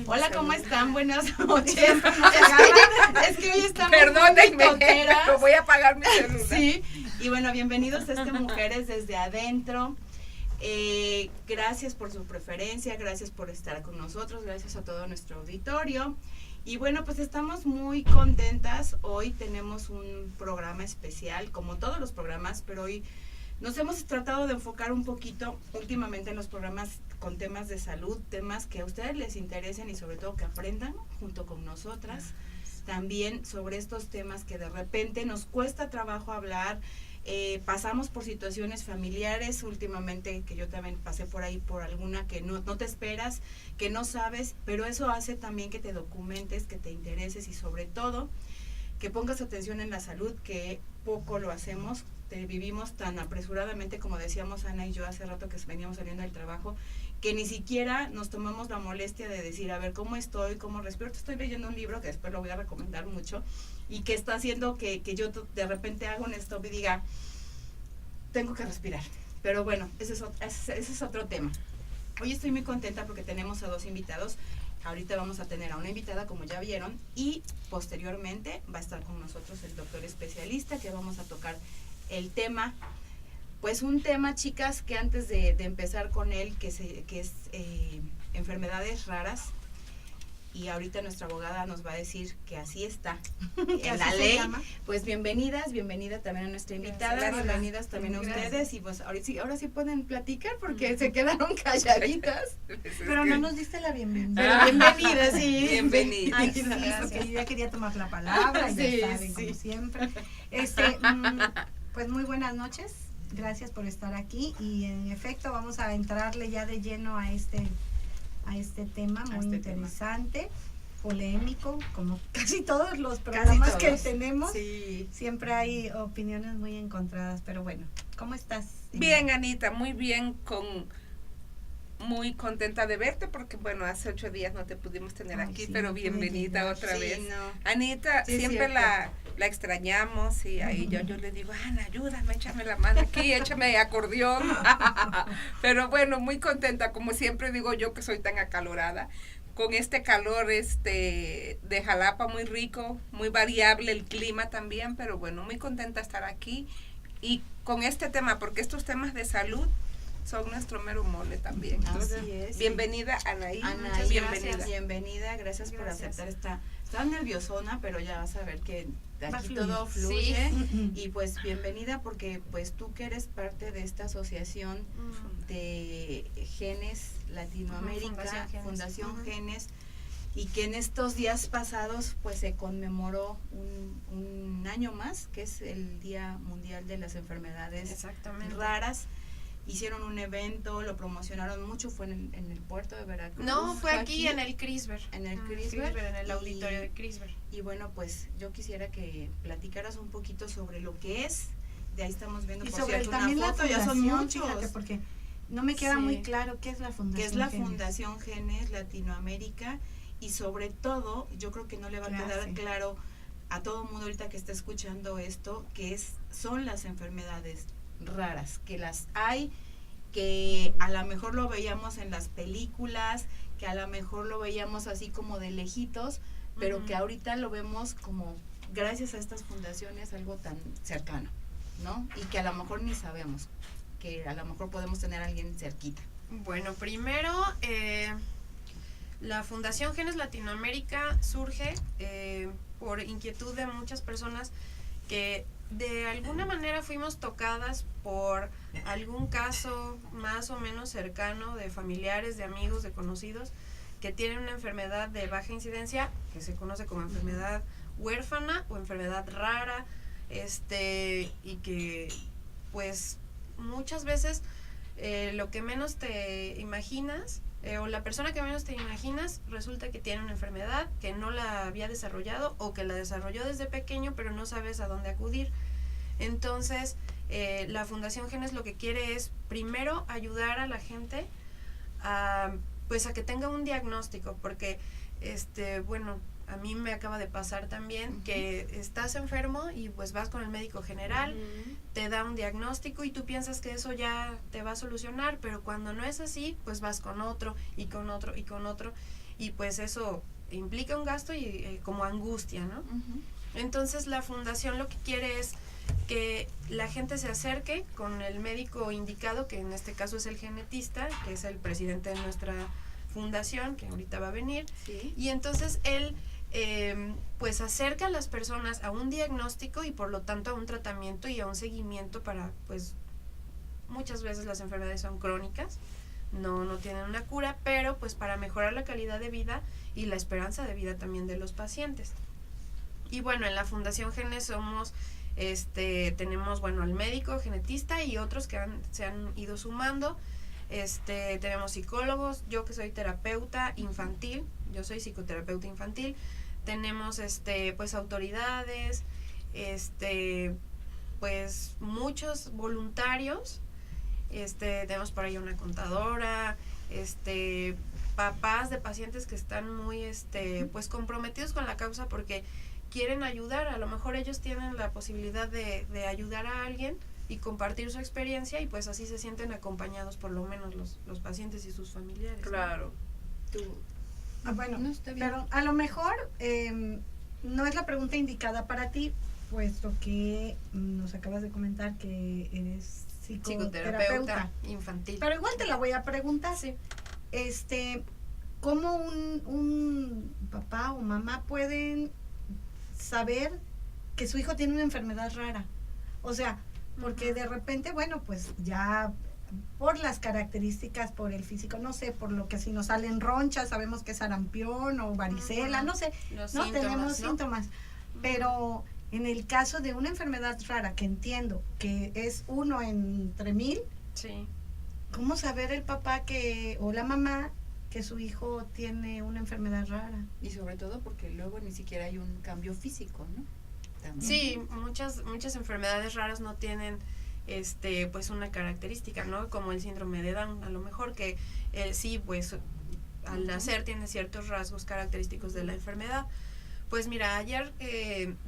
Hola, ¿cómo están? Buenas noches. Es que hoy estamos Perdónenme, muy toteras. pero voy a apagar mi celular. Sí, y bueno, bienvenidos a Mujeres desde Adentro. Gracias por su preferencia, gracias por estar con nosotros, gracias a todo nuestro auditorio. Y bueno, pues estamos muy contentas. Hoy tenemos un programa especial, como todos los programas, pero hoy nos hemos tratado de enfocar un poquito últimamente en los programas con temas de salud, temas que a ustedes les interesen y sobre todo que aprendan junto con nosotras. También sobre estos temas que de repente nos cuesta trabajo hablar, pasamos por situaciones familiares últimamente, que yo también pasé por ahí por alguna que no te esperas, que no sabes, pero eso hace también que te documentes, que te intereses y sobre todo que pongas atención en la salud, que poco lo hacemos. Vivimos tan apresuradamente, como decíamos Ana y yo hace rato que veníamos saliendo del trabajo, que ni siquiera nos tomamos la molestia de decir, a ver, ¿cómo estoy? ¿Cómo respiro? Estoy leyendo un libro que después lo voy a recomendar mucho y que está haciendo que yo de repente haga un stop y diga, tengo que respirar. Pero bueno, ese es otro tema. Hoy estoy muy contenta porque tenemos a dos invitados. Ahorita vamos a tener a una invitada, como ya vieron, y posteriormente va a estar con nosotros el doctor especialista, que vamos a tocar el tema, pues un tema, chicas, que antes de empezar con él, que es enfermedades raras, y ahorita nuestra abogada nos va a decir que así está en la ley. Pues bienvenida también a nuestra invitada, gracias. Bienvenidas también a ustedes, y pues ahora sí pueden platicar porque se quedaron calladitas. Pero no nos diste la bienvenida. Pero bienvenida, sí. Bienvenida. Ay, sí, porque yo ya quería tomar la palabra, sí, ya saben, sí. como siempre. Pues muy buenas noches, gracias por estar aquí y en efecto vamos a entrarle ya de lleno a este tema muy interesante, polémico, como casi todos los programas que tenemos. Sí. Siempre hay opiniones muy encontradas, pero bueno, ¿cómo estás? Bien, Anita, muy bien, muy contenta de verte porque bueno, hace 8 días no te pudimos tener aquí, sí, pero bienvenida otra vez. No. Anita, Sí, siempre cierto. la extrañamos y ahí yo le digo, Ana, ayúdame, échame la mano aquí, échame acordeón. Pero bueno, muy contenta, como siempre digo yo que soy tan acalorada, con este calor de Jalapa muy rico, muy variable el clima también, pero bueno, muy contenta de estar aquí y con este tema, porque estos temas de salud son nuestro mero mole también. Entonces, así es. Bienvenida, Anaí. Anaí, Bienvenida. Gracias por aceptar Estaba nerviosona, pero ya vas a ver que aquí fluir. todo fluye. Sí. Y pues bienvenida porque pues tú que eres parte de esta asociación de Genes Latinoamérica, Fundación Genes, y que en estos días pasados pues se conmemoró un año más, que es el Día Mundial de las Enfermedades Raras. Hicieron un evento, lo promocionaron mucho, fue en el puerto de Veracruz. No, fue aquí en el CRISBR. En el CRISBR. En el auditorio de CRISBR. Y bueno, pues yo quisiera que platicaras un poquito sobre lo que es. De ahí estamos viendo, Y por sobre cierto, también una la foto, ya son fundación, muchos. fíjate, porque no me queda muy claro qué es la fundación. Que es la Genes. Fundación Genes Latinoamérica, y sobre todo, yo creo que no le va a quedar claro a todo mundo ahorita que está escuchando esto, que son las enfermedades raras, que las hay, que a lo mejor lo veíamos en las películas, que a lo mejor lo veíamos así como de lejitos, pero que ahorita lo vemos como, gracias a estas fundaciones, algo tan cercano, ¿no? Y que a lo mejor ni sabemos, que a lo mejor podemos tener a alguien cerquita. Bueno, primero, la Fundación Genes Latinoamérica surge por inquietud de muchas personas que de alguna manera fuimos tocadas por algún caso más o menos cercano de familiares, de amigos, de conocidos que tienen una enfermedad de baja incidencia que se conoce como enfermedad huérfana o enfermedad rara, y que pues muchas veces lo que menos te imaginas o la persona que menos te imaginas resulta que tiene una enfermedad que no la había desarrollado o que la desarrolló desde pequeño pero no sabes a dónde acudir. Entonces la Fundación Genes lo que quiere es primero ayudar a la gente a pues a que tenga un diagnóstico, porque bueno, a mí me acaba de pasar también que estás enfermo y pues vas con el médico general, te da un diagnóstico y tú piensas que eso ya te va a solucionar, pero cuando no es así, pues vas con otro y con otro y con otro, y pues eso implica un gasto y como angustia, ¿no? Entonces la fundación lo que quiere es que la gente se acerque con el médico indicado, que en este caso es el genetista, que es el presidente de nuestra fundación, que ahorita va a venir, y entonces él pues acerca a las personas a un diagnóstico y por lo tanto a un tratamiento y a un seguimiento para, pues muchas veces las enfermedades son crónicas, no tienen una cura, pero pues para mejorar la calidad de vida y la esperanza de vida también de los pacientes. Y bueno, en la Fundación Genes somos, tenemos, bueno, al médico, genetista y otros que se han ido sumando. Tenemos psicólogos, yo que soy terapeuta infantil, yo soy psicoterapeuta infantil. Tenemos, pues, autoridades, pues, muchos voluntarios. Tenemos por ahí una contadora, papás de pacientes que están muy, pues, comprometidos con la causa porque quieren ayudar. A lo mejor ellos tienen la posibilidad de ayudar a alguien y compartir su experiencia y pues así se sienten acompañados por lo menos los pacientes y sus familiares. Claro. Bueno, no, está bien. pero a lo mejor no es la pregunta indicada para ti, puesto que nos acabas de comentar que eres psicoterapeuta infantil. Pero igual te la voy a preguntar. Sí. ¿Cómo un papá o mamá pueden saber que su hijo tiene una enfermedad rara? O sea, porque de repente, bueno, pues ya por las características, por el físico, no sé, por lo que si nos salen ronchas, sabemos que es sarampión o varicela, no sé, no tenemos síntomas. Pero en el caso de una enfermedad rara, que entiendo que es 1 entre 1000, sí. ¿Cómo saber el papá o la mamá que su hijo tiene una enfermedad rara? Y sobre todo porque luego ni siquiera hay un cambio físico, ¿no? También. Sí, muchas enfermedades raras no tienen pues una característica, ¿no? Como el síndrome de Down, a lo mejor que sí, pues al nacer tiene ciertos rasgos característicos de la enfermedad. Pues mira, ayer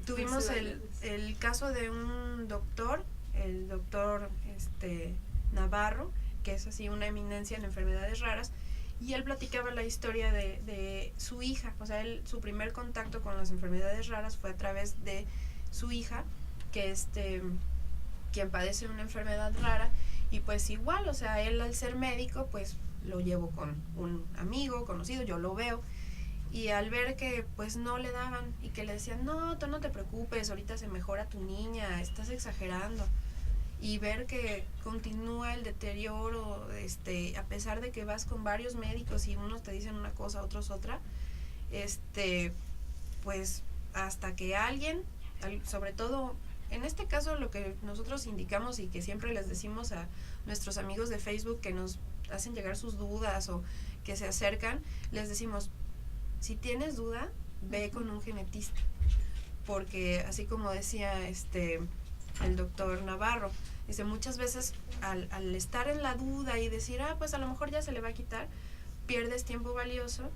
tuvimos el caso de un doctor, el doctor Navarro, que es así una eminencia en enfermedades raras, y él platicaba la historia de su hija. O sea, su primer contacto con las enfermedades raras fue a través de su hija, que quien padece una enfermedad rara, y pues igual, o sea, él al ser médico, pues lo llevo con un amigo, conocido, yo lo veo, y al ver que pues no le daban, y que le decían, no, tú no te preocupes, ahorita se mejora tu niña, estás exagerando, y ver que continúa el deterioro, a pesar de que vas con varios médicos y unos te dicen una cosa, otros otra, pues hasta que alguien, sobre todo, en este caso lo que nosotros indicamos y que siempre les decimos a nuestros amigos de Facebook que nos hacen llegar sus dudas o que se acercan, les decimos, si tienes duda, ve con un genetista, porque así como decía el doctor Navarro, dice, muchas veces al estar en la duda y decir, pues a lo mejor ya se le va a quitar, pierdes tiempo valioso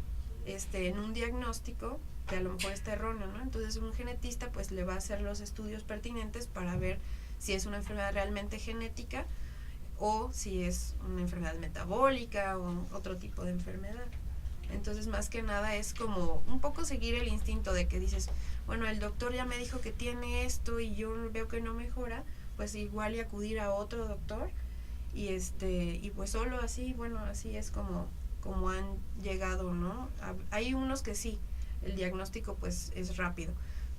en un diagnóstico que a lo mejor está erróneo, ¿no? Entonces un genetista pues le va a hacer los estudios pertinentes para ver si es una enfermedad realmente genética o si es una enfermedad metabólica o otro tipo de enfermedad. Entonces más que nada es como un poco seguir el instinto de que dices, bueno, el doctor ya me dijo que tiene esto y yo veo que no mejora, pues igual y acudir a otro doctor y pues solo así, bueno, así es como han llegado, ¿no? Hay unos que sí, el diagnóstico pues es rápido,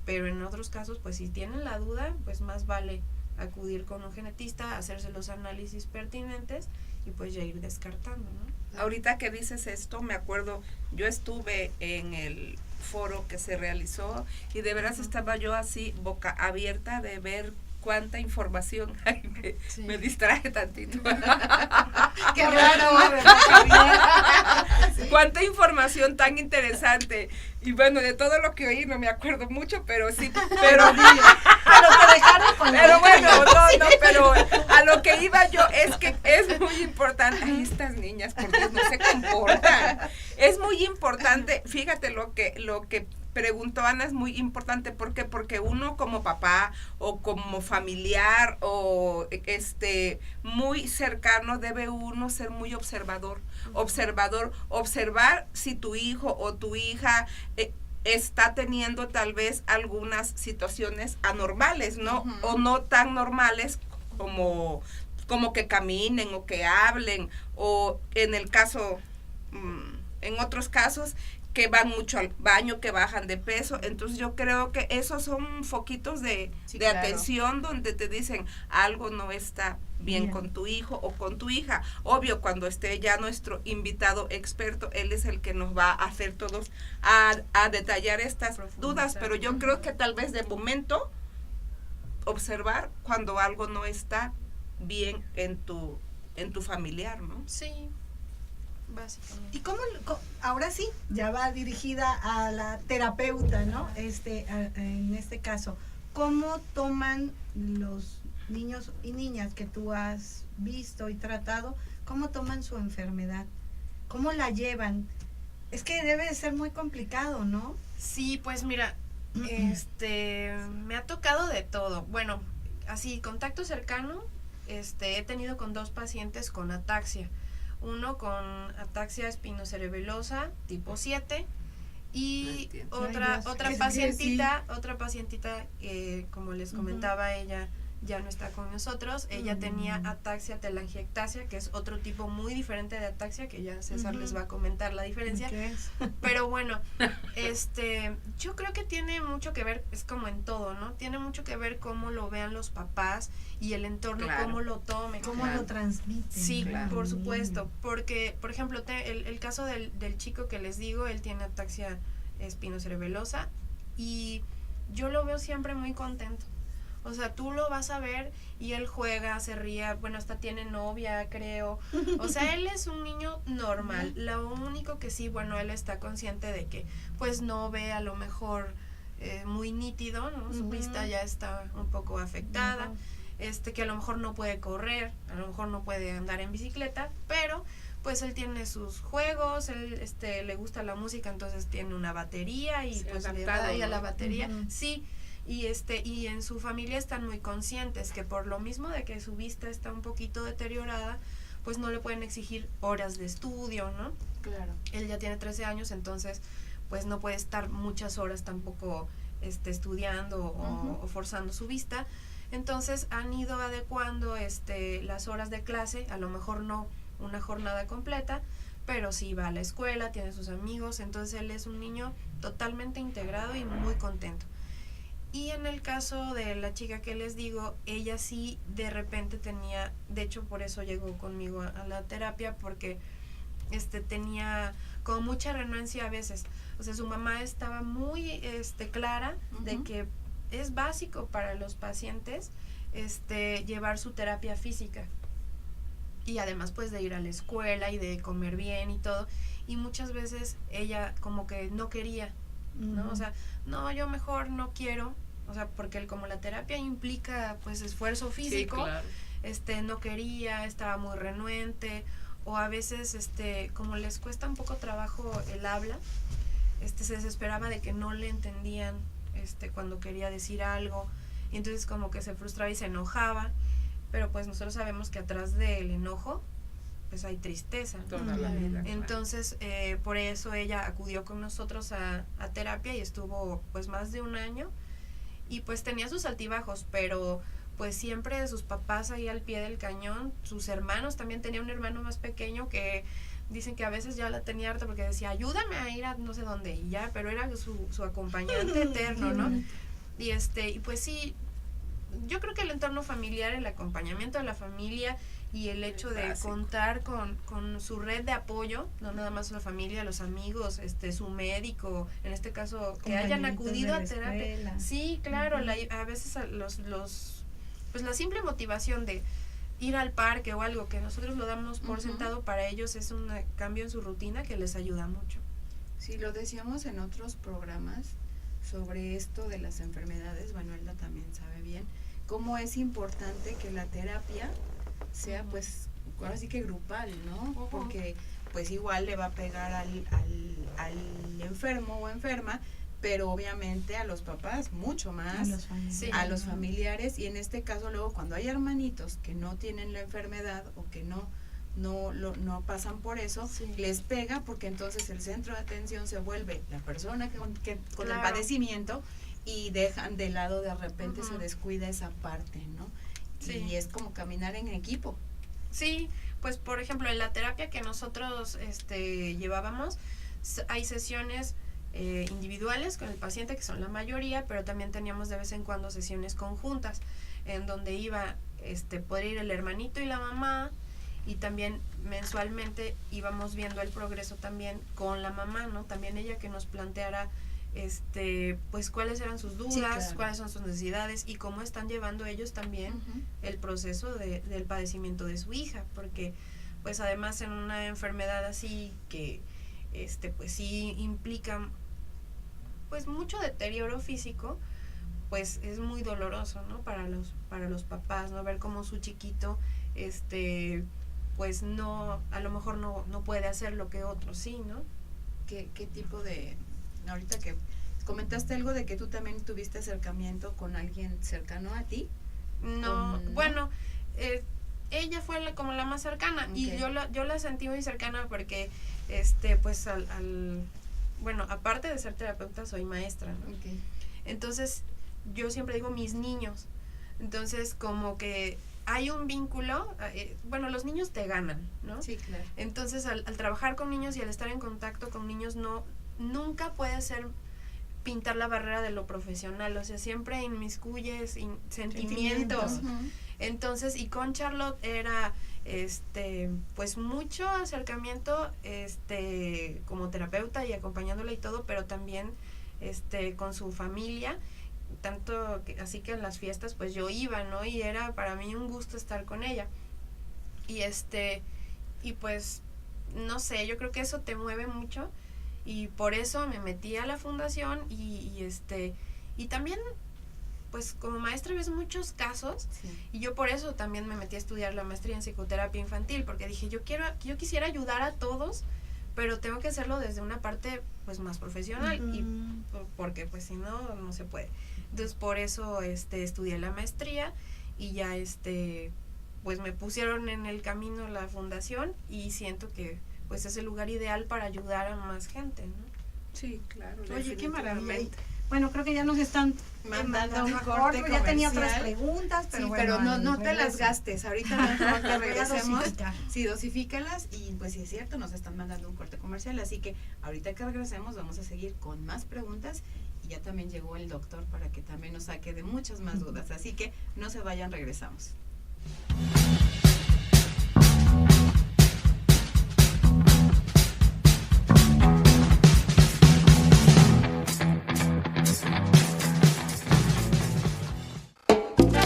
pero en otros casos pues si tienen la duda, pues más vale acudir con un genetista, hacerse los análisis pertinentes y pues ya ir descartando, ¿no? Ahorita que dices esto, me acuerdo, yo estuve en el foro que se realizó y de veras estaba yo así boca abierta de ver cuánta información hay. Me distraje tantito. Qué raro, ¿verdad? Cuánta información tan interesante. Y bueno, de todo lo que oí no me acuerdo mucho, pero sí, Pero te dejaron con la pero boca bueno, no, pero a lo que iba yo es que es muy importante. Ay, estas niñas, porque no se comportan. Es muy importante, fíjate lo que preguntó Ana, es muy importante. ¿Por qué? Porque uno como papá o como familiar o muy cercano debe uno ser muy observador. Observar si tu hijo o tu hija está teniendo tal vez algunas situaciones anormales, ¿no? O no tan normales como que caminen o que hablen, o en el caso, en otros casos, que van mucho al baño, que bajan de peso. Entonces yo creo que esos son foquitos de claro, atención donde te dicen algo no está bien con tu hijo o con tu hija. Obvio, cuando esté ya nuestro invitado experto, él es el que nos va a hacer todos a detallar estas dudas, pero yo creo que tal vez de momento observar cuando algo no está bien en tu familiar, ¿no? Sí, básicamente. ¿Y cómo, ahora sí, ya va dirigida a la terapeuta, ¿no? En este caso, ¿cómo toman los niños y niñas que tú has visto y tratado, cómo toman su enfermedad? ¿Cómo la llevan? Es que debe de ser muy complicado, ¿no? Sí, pues mira, me ha tocado de todo. Bueno, así, contacto cercano, he tenido con 2 pacientes con ataxia. Uno con ataxia espinocerebelosa tipo 7 y otra pacientita, como les comentaba, ella ya no está con nosotros. Ella tenía ataxia telangiectasia, que es otro tipo muy diferente de ataxia, que ya César les va a comentar la diferencia. ¿Qué es? Pero bueno, yo creo que tiene mucho que ver, es como en todo, ¿no? Tiene mucho que ver cómo lo vean los papás y el entorno, cómo lo tomen. ¿Cómo lo transmiten? Sí, por supuesto, porque, por ejemplo, el caso del chico que les digo, él tiene ataxia espinocerebelosa y yo lo veo siempre muy contento. O sea, tú lo vas a ver y él juega, se ríe, bueno, hasta tiene novia, creo. O sea, él es un niño normal. Lo único que sí, bueno, él está consciente de que pues no ve a lo mejor muy nítido, ¿no? Su vista ya está un poco afectada. Que a lo mejor no puede correr, a lo mejor no puede andar en bicicleta, pero pues él tiene sus juegos, él le gusta la música, entonces tiene una batería y pues le da ahí a la batería. Sí. Y en su familia están muy conscientes que por lo mismo de que su vista está un poquito deteriorada, pues no le pueden exigir horas de estudio, ¿no? Claro. Él ya tiene 13 años, entonces pues no puede estar muchas horas tampoco estudiando o forzando su vista. Entonces han ido adecuando las horas de clase, a lo mejor no una jornada completa, pero sí va a la escuela, tiene sus amigos, entonces él es un niño totalmente integrado y muy contento. Y en el caso de la chica que les digo, ella sí de repente tenía, de hecho por eso llegó conmigo a la terapia, porque tenía como mucha renuencia a veces. O sea, su mamá estaba muy clara de que es básico para los pacientes llevar su terapia física. Y además pues de ir a la escuela y de comer bien y todo. Y muchas veces ella como que no quería, ¿no? O sea, no, yo mejor no quiero, o sea, porque como la terapia implica pues esfuerzo físico, sí, claro. No quería, estaba muy renuente, o a veces como les cuesta un poco trabajo el habla, se desesperaba de que no le entendían cuando quería decir algo, y entonces como que se frustraba y se enojaba, pero pues nosotros sabemos que atrás del enojo pues hay tristeza. Toda la vida. Entonces, por eso ella acudió con nosotros a terapia y estuvo pues más de un año y pues tenía sus altibajos, pero pues siempre sus papás ahí al pie del cañón, sus hermanos, también tenía un hermano más pequeño que dicen que a veces ya la tenía harta porque decía, ayúdame a ir a no sé dónde, y ya, pero era su acompañante eterno, ¿no? Y pues sí, yo creo que el entorno familiar, el acompañamiento de la familia y el hecho de contar con su red de apoyo, no nada más la familia, los amigos, su médico, en este caso, que hayan acudido a terapia. Escuela. Sí, claro, a veces pues la simple motivación de ir al parque o algo que nosotros lo damos por sentado, para ellos es un cambio en su rutina que les ayuda mucho. Sí, lo decíamos en otros programas sobre esto de las enfermedades, Manuela también sabe bien, cómo es importante que la terapia sea pues, ahora sí que grupal, ¿no? Porque pues igual le va a pegar al enfermo o enferma, pero obviamente a los papás mucho más, a los familiares, y en este caso luego cuando hay hermanitos que no tienen la enfermedad o que no pasan por eso, les pega, porque entonces el centro de atención se vuelve la persona con el padecimiento, y dejan de lado, de repente se descuida esa parte, ¿no? Y es como caminar en equipo. Sí, pues por ejemplo en la terapia que nosotros llevábamos, hay sesiones individuales con el paciente, que son la mayoría, pero también teníamos de vez en cuando sesiones conjuntas, en donde iba, poder ir el hermanito y la mamá, y también mensualmente íbamos viendo el progreso también con la mamá, ¿no? También ella que nos planteara pues cuáles eran sus dudas, cuáles son sus necesidades y cómo están llevando ellos también el proceso del padecimiento de su hija, porque pues además en una enfermedad así que pues sí implica pues mucho deterioro físico, pues es muy doloroso, ¿no? Para los papás, ¿no? Ver cómo su chiquito pues no, a lo mejor no puede hacer lo que otros sí, ¿no? ¿Qué tipo de, ahorita que comentaste algo de que tú también tuviste acercamiento con alguien cercano a ti? No, bueno, ella fue como la más cercana, y yo la sentí muy cercana porque pues bueno, aparte de ser terapeuta soy maestra, ¿no? Entonces yo siempre digo mis niños, entonces como que hay un vínculo, bueno, los niños te ganan, ¿no? Sí, claro. Entonces al trabajar con niños y al estar en contacto con niños, nunca puede ser pintar la barrera de lo profesional, o sea, siempre inmiscuyes sentimientos. Entonces, y con Charlotte era pues mucho acercamiento como terapeuta y acompañándola y todo, pero también con su familia, tanto que, así que en las fiestas pues yo iba, ¿no? Y era para mí un gusto estar con ella. Y y pues no sé, yo creo que eso te mueve mucho, y por eso me metí a la fundación y también pues como maestra ves muchos casos, y yo por eso también me metí a estudiar la maestría en psicoterapia infantil, porque dije yo quisiera ayudar a todos, pero tengo que hacerlo desde una parte pues más profesional, y porque pues si no se puede. Entonces por eso estudié la maestría, y ya pues me pusieron en el camino la fundación, y siento que pues es el lugar ideal para ayudar a más gente, ¿no? Sí, claro. Oye, qué maravilla. Bueno, creo que ya nos están mandando un corte ya tenía otras preguntas, pero sí, bueno, pero no te las gastes. Ahorita mejor que regresemos, sí, dosifícalas, y pues sí es cierto, nos están mandando un corte comercial, así que ahorita que regresemos vamos a seguir con más preguntas, y ya también llegó el doctor para que también nos saque de muchas más dudas, así que no se vayan, regresamos.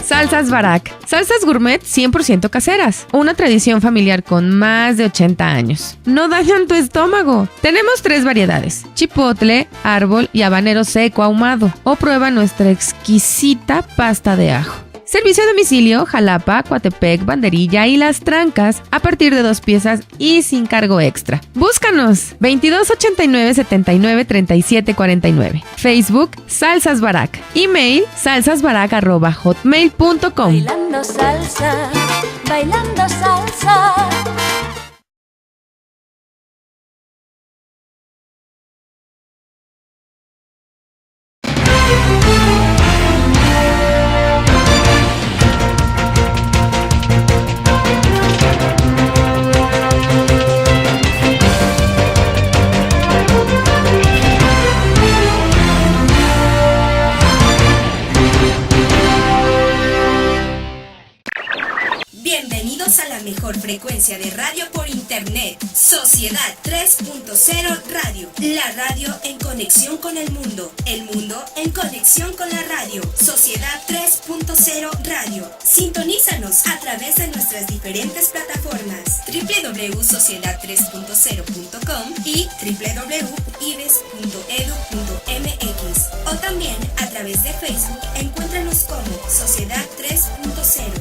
Salsas Barak, salsas gourmet 100% caseras, una tradición familiar con más de 80 años. No dañan tu estómago. Tenemos 3 variedades: chipotle, árbol y habanero seco ahumado. O prueba nuestra exquisita pasta de ajo. Servicio a domicilio, Jalapa, Coatepec, Banderilla y Las Trancas, a partir de 2 piezas y sin cargo extra. Búscanos, 2289-793749. Facebook, Salsas Barak. Email, salsasbarak@hotmail.com. Bailando salsa, bailando salsa. Bienvenidos a la mejor frecuencia de radio 3.0 Radio, la radio en conexión con el mundo en conexión con la radio. Sociedad 3.0 Radio. Sintonízanos a través de nuestras diferentes plataformas www.sociedad3.0.com y www.ives.edu.mx, o también a través de Facebook. Encuéntranos como Sociedad 3.0.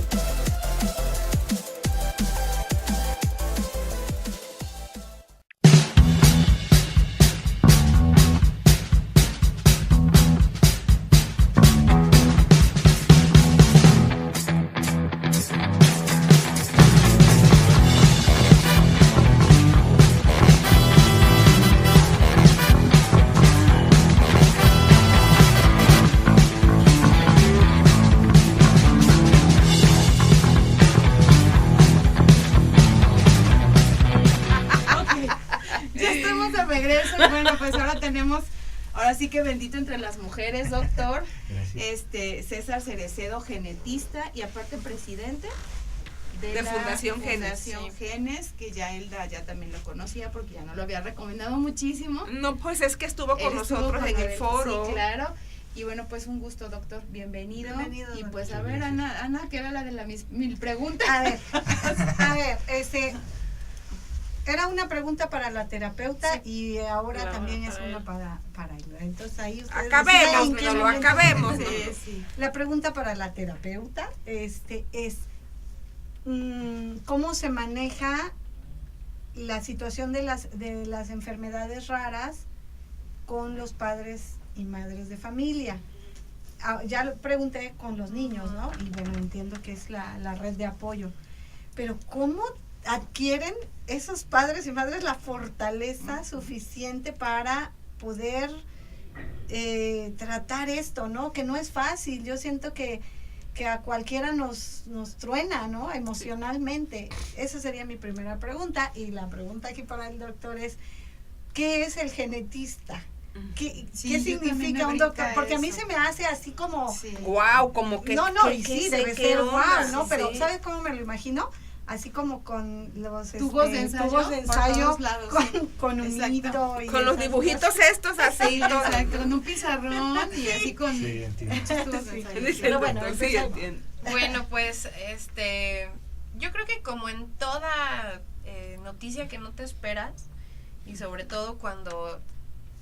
Ahora sí que bendito entre las mujeres, doctor. Gracias. César Cerecedo, genetista y aparte presidente de la Fundación Genes. Fundación Genes, que ya Elda ya también lo conocía porque ya no lo había recomendado muchísimo. No, pues es que estuvo con nosotros con en el foro. Sí, claro. Y bueno, pues un gusto, doctor. Bienvenido. Y pues a ver, Ana, que era la de las mil preguntas. A ver, era una pregunta para la terapeuta, sí, y ahora también es una para Elda. Entonces ahí ustedes acabemos. Sí. La pregunta para la terapeuta es ¿cómo se maneja la situación de las enfermedades raras con los padres y madres de familia? Ya lo pregunté con los niños, ¿no? Y bueno, entiendo que es la red de apoyo. Pero ¿cómo adquieren esos padres y madres la fortaleza suficiente para poder tratar esto, ¿no? Que no es fácil. Yo siento que a cualquiera nos truena, ¿no? Emocionalmente. Esa sería mi primera pregunta. Y la pregunta aquí para el doctor es, ¿qué es el genetista? ¿Qué significa un doctor? Porque a mí se me hace así como... Wow, como que... No, y sí, debe ser wow, ¿no? Pero ¿sabes cómo me lo imagino? Así como con los tubos de ensayo con un hito y con los dibujitos estos así. Exacto, con un pizarrón y así con muchos tubos de ensayo. Pero bueno, sí, entiendo. Bueno, pues yo creo que como en toda noticia que no te esperas, y sobre todo cuando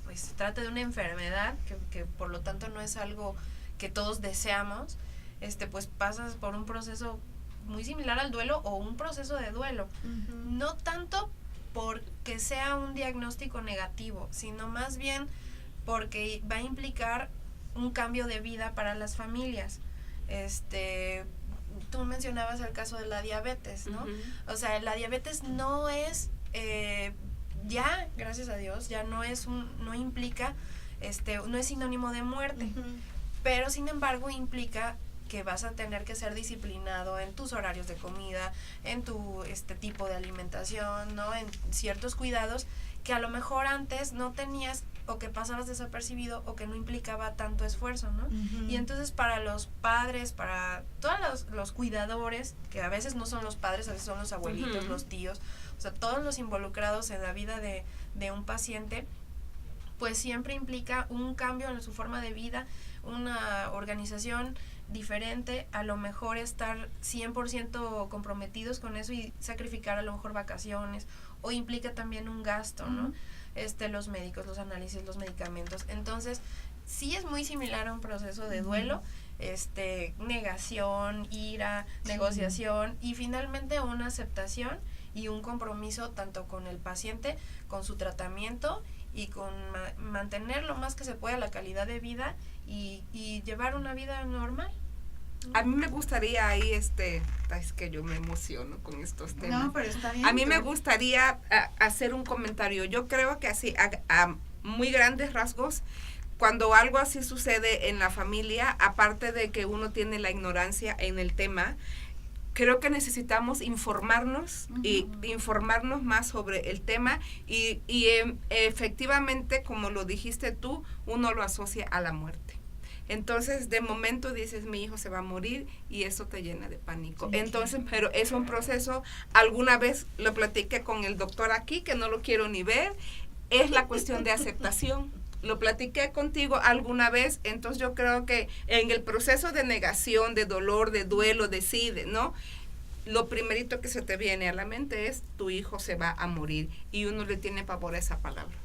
pues se trata de una enfermedad que por lo tanto no es algo que todos deseamos, pues pasas por un proceso muy similar al duelo o un proceso de duelo. No tanto porque sea un diagnóstico negativo, sino más bien porque va a implicar un cambio de vida para las familias. Tú mencionabas el caso de la diabetes, ¿no? O sea, la diabetes no es ya, gracias a Dios, ya no implica, no es sinónimo de muerte, pero sin embargo implica que vas a tener que ser disciplinado en tus horarios de comida, en tu tipo de alimentación, ¿no? En ciertos cuidados que a lo mejor antes no tenías, o que pasabas desapercibido, o que no implicaba tanto esfuerzo, ¿no? Y entonces para los padres, para todos los cuidadores, que a veces no son los padres, a veces son los abuelitos, los tíos, o sea, todos los involucrados en la vida de un paciente, pues siempre implica un cambio en su forma de vida, una organización diferente, a lo mejor estar 100% comprometidos con eso y sacrificar a lo mejor vacaciones, o implica también un gasto, ¿no? Los médicos, los análisis, los medicamentos. Entonces, sí es muy similar a un proceso de duelo, negación, ira, negociación y finalmente una aceptación y un compromiso tanto con el paciente, con su tratamiento y con mantener lo más que se pueda la calidad de vida y llevar una vida normal. A mí me gustaría ahí, es que yo me emociono con estos temas. No, pero está bien. A mí me gustaría hacer un comentario. Yo creo que así, a muy grandes rasgos, cuando algo así sucede en la familia, aparte de que uno tiene la ignorancia en el tema, creo que necesitamos informarnos y informarnos más sobre el tema y efectivamente, como lo dijiste tú, uno lo asocia a la muerte. Entonces, de momento dices, mi hijo se va a morir y eso te llena de pánico. Entonces, pero es un proceso, alguna vez lo platiqué con el doctor aquí, que no lo quiero ni ver, es la cuestión de aceptación. Lo platiqué contigo alguna vez, entonces yo creo que en el proceso de negación, de dolor, de duelo, decide, ¿no? Lo primerito que se te viene a la mente es, tu hijo se va a morir, y uno le tiene pavor a esa palabra.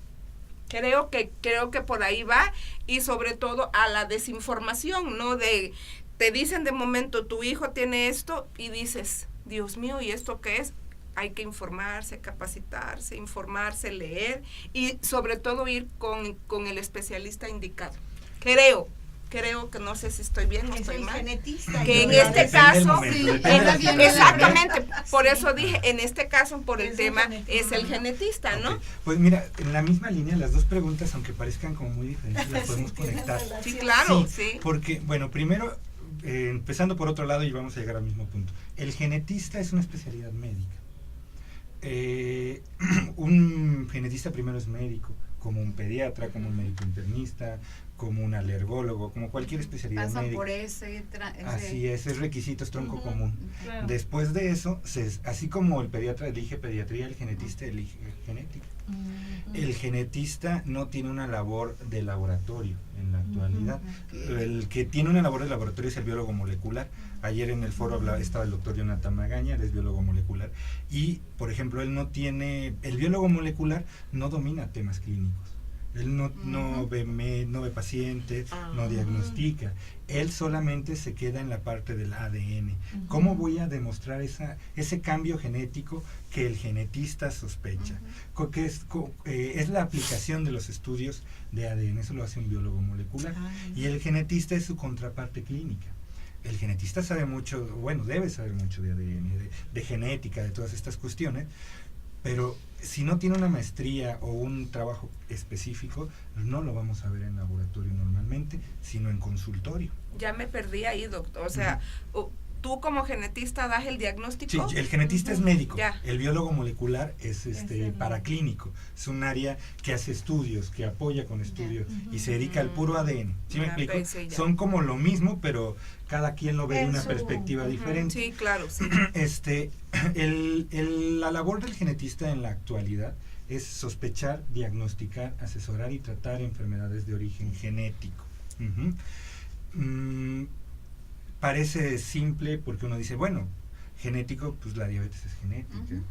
Creo que por ahí va, y sobre todo a la desinformación, ¿no? Te dicen de momento, tu hijo tiene esto, y dices, Dios mío, ¿y esto qué es? Hay que informarse, capacitarse, informarse, leer, y sobre todo ir con el especialista indicado. Creo que no sé si estoy bien o estoy mal. Genetista, que en este caso, exactamente, por Sí. eso dije, en este caso, por el tema, es el genetista, ¿no? Ok. Pues mira, en la misma línea, las dos preguntas, aunque parezcan como muy diferentes, las podemos conectar. Sí, claro, Sí, sí. porque, bueno, primero, empezando por otro lado y vamos a llegar al mismo punto. El genetista es una especialidad médica. Un genetista primero es médico, como un pediatra, como un médico internista, como un alergólogo, como cualquier especialidad Pasan médica. por ese Así es requisito, es tronco común. Claro. Después de eso, así como el pediatra elige pediatría, el genetista elige genética. El genetista no tiene una labor de laboratorio en la actualidad. El que tiene una labor de laboratorio es el biólogo molecular. Ayer en el foro estaba el doctor Jonathan Magaña, él es biólogo molecular. Y, por ejemplo, el biólogo molecular no domina temas clínicos. Él no ve pacientes, no diagnostica. Él solamente se queda en la parte del ADN. ¿Cómo voy a demostrar ese cambio genético que el genetista sospecha? Que es la aplicación de los estudios de ADN, eso lo hace un biólogo molecular. Y el genetista es su contraparte clínica. El genetista sabe mucho, bueno, debe saber mucho de ADN, de genética, de todas estas cuestiones, pero si no tiene una maestría o un trabajo específico, no lo vamos a ver en laboratorio normalmente, sino en consultorio. Ya me perdí ahí, doctor. O sea, tú como genetista das el diagnóstico. Sí, el genetista es médico, Ya. el biólogo molecular es paraclínico, es un área que hace estudios, que apoya con estudios y se dedica al puro ADN. ¿Sí me Ya, explico? pensé ya. Son como lo mismo, pero cada quien lo ve de En una su- perspectiva diferente. Sí, claro, sí. La labor del genetista en la actualidad es sospechar, diagnosticar, asesorar y tratar enfermedades de origen genético. Parece simple porque uno dice, bueno, genético, pues la diabetes es genética,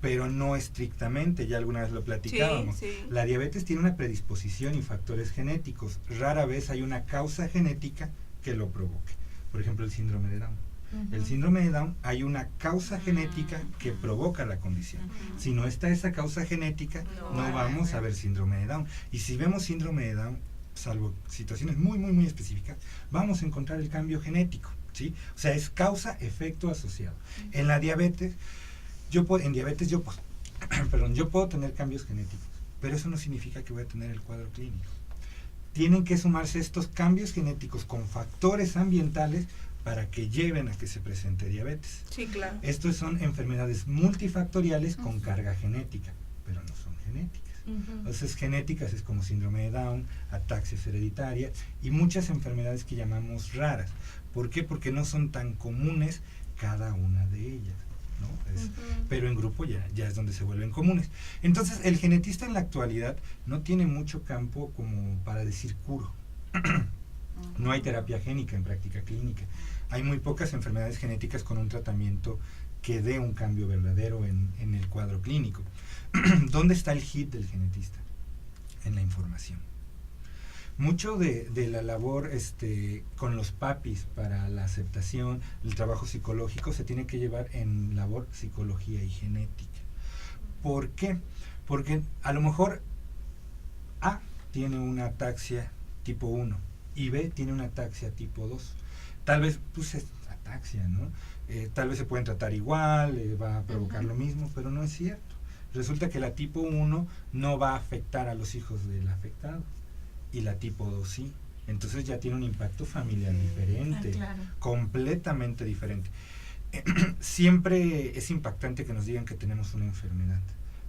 pero no estrictamente, ya alguna vez lo platicábamos. Sí, sí. La diabetes tiene una predisposición y factores genéticos, rara vez hay una causa genética que lo provoque. Por ejemplo, el síndrome de Down. El síndrome de Down, hay una causa genética que provoca la condición. Si no está esa causa genética, no vamos a ver síndrome de Down. Y si vemos síndrome de Down, salvo situaciones muy, muy, muy específicas, vamos a encontrar el cambio genético, ¿sí? O sea, es causa-efecto asociado. En la diabetes, yo puedo tener cambios genéticos, pero eso no significa que voy a tener el cuadro clínico. Tienen que sumarse estos cambios genéticos con factores ambientales para que lleven a que se presente diabetes. Sí, claro. Estos son enfermedades multifactoriales con carga genética, pero no son genéticas. Entonces, genéticas es como síndrome de Down, ataxias hereditarias y muchas enfermedades que llamamos raras. ¿Por qué? Porque no son tan comunes cada una de ellas, ¿no? Pero en grupo ya es donde se vuelven comunes. Entonces, el genetista en la actualidad no tiene mucho campo como para decir curo. No hay terapia génica en práctica clínica. Hay muy pocas enfermedades genéticas con un tratamiento que dé un cambio verdadero en el cuadro clínico. ¿Dónde está el hit del genetista? En la información. Mucho de la labor con los papis para la aceptación, el trabajo psicológico, se tiene que llevar en labor psicología y genética. ¿Por qué? Porque a lo mejor A tiene una ataxia tipo 1 y B tiene una ataxia tipo 2. Tal vez, pues es ataxia, ¿no? Tal vez se pueden tratar igual, va a provocar lo mismo, pero no es cierto. Resulta que la tipo 1 no va a afectar a los hijos del afectado y la tipo 2 sí. Entonces ya tiene un impacto familiar diferente, completamente diferente. Siempre es impactante que nos digan que tenemos una enfermedad,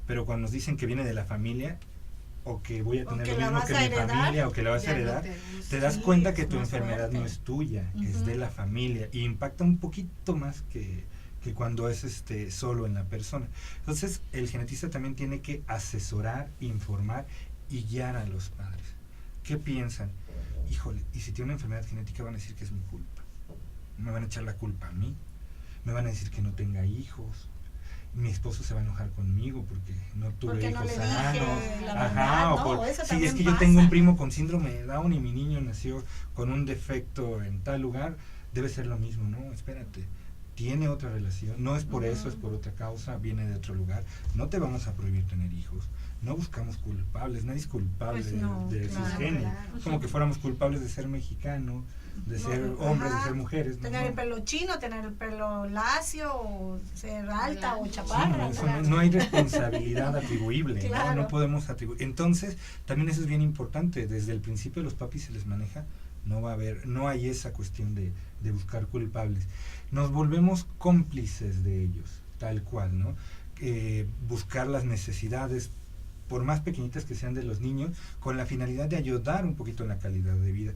pero cuando nos dicen que viene de la familia, o que voy a tener que lo la mismo vas que a mi heredar, familia o que la vas a ya no heredar, te te das sí, cuenta que es tu más enfermedad fuerte. no es tuya, que es de la familia y impacta un poquito más que cuando es solo en la persona. Entonces el genetista también tiene que asesorar, informar y guiar a los padres. ¿Qué piensan? Híjole, y si tiene una enfermedad genética van a decir que es mi culpa, me van a echar la culpa a mí, me van a decir que no tenga hijos, mi esposo se va a enojar conmigo porque no tuve Porque no hijos le dije sanos. la Ajá, verdad, o ¿no? por, Eso sí, también es que yo pasa. tengo un primo con síndrome de Down y mi niño nació con un defecto en tal lugar, debe ser lo mismo, ¿no? Espérate, tiene otra relación, no es por eso, es por otra causa, viene de otro lugar, no te vamos a prohibir tener hijos, no buscamos culpables, nadie es culpable Pues no, de claro, sus genes, claro. como que fuéramos culpables de ser mexicano, de ser hombres, de ser mujeres. Tener el pelo chino, tener el pelo lacio, o ser alta o chaparra. Sí, no hay responsabilidad atribuible, Claro. no podemos atribuir. Entonces, también eso es bien importante, desde el principio los papis se les maneja, no hay esa cuestión de buscar culpables. Nos volvemos cómplices de ellos, tal cual, ¿no? Buscar las necesidades, por más pequeñitas que sean de los niños, con la finalidad de ayudar un poquito en la calidad de vida,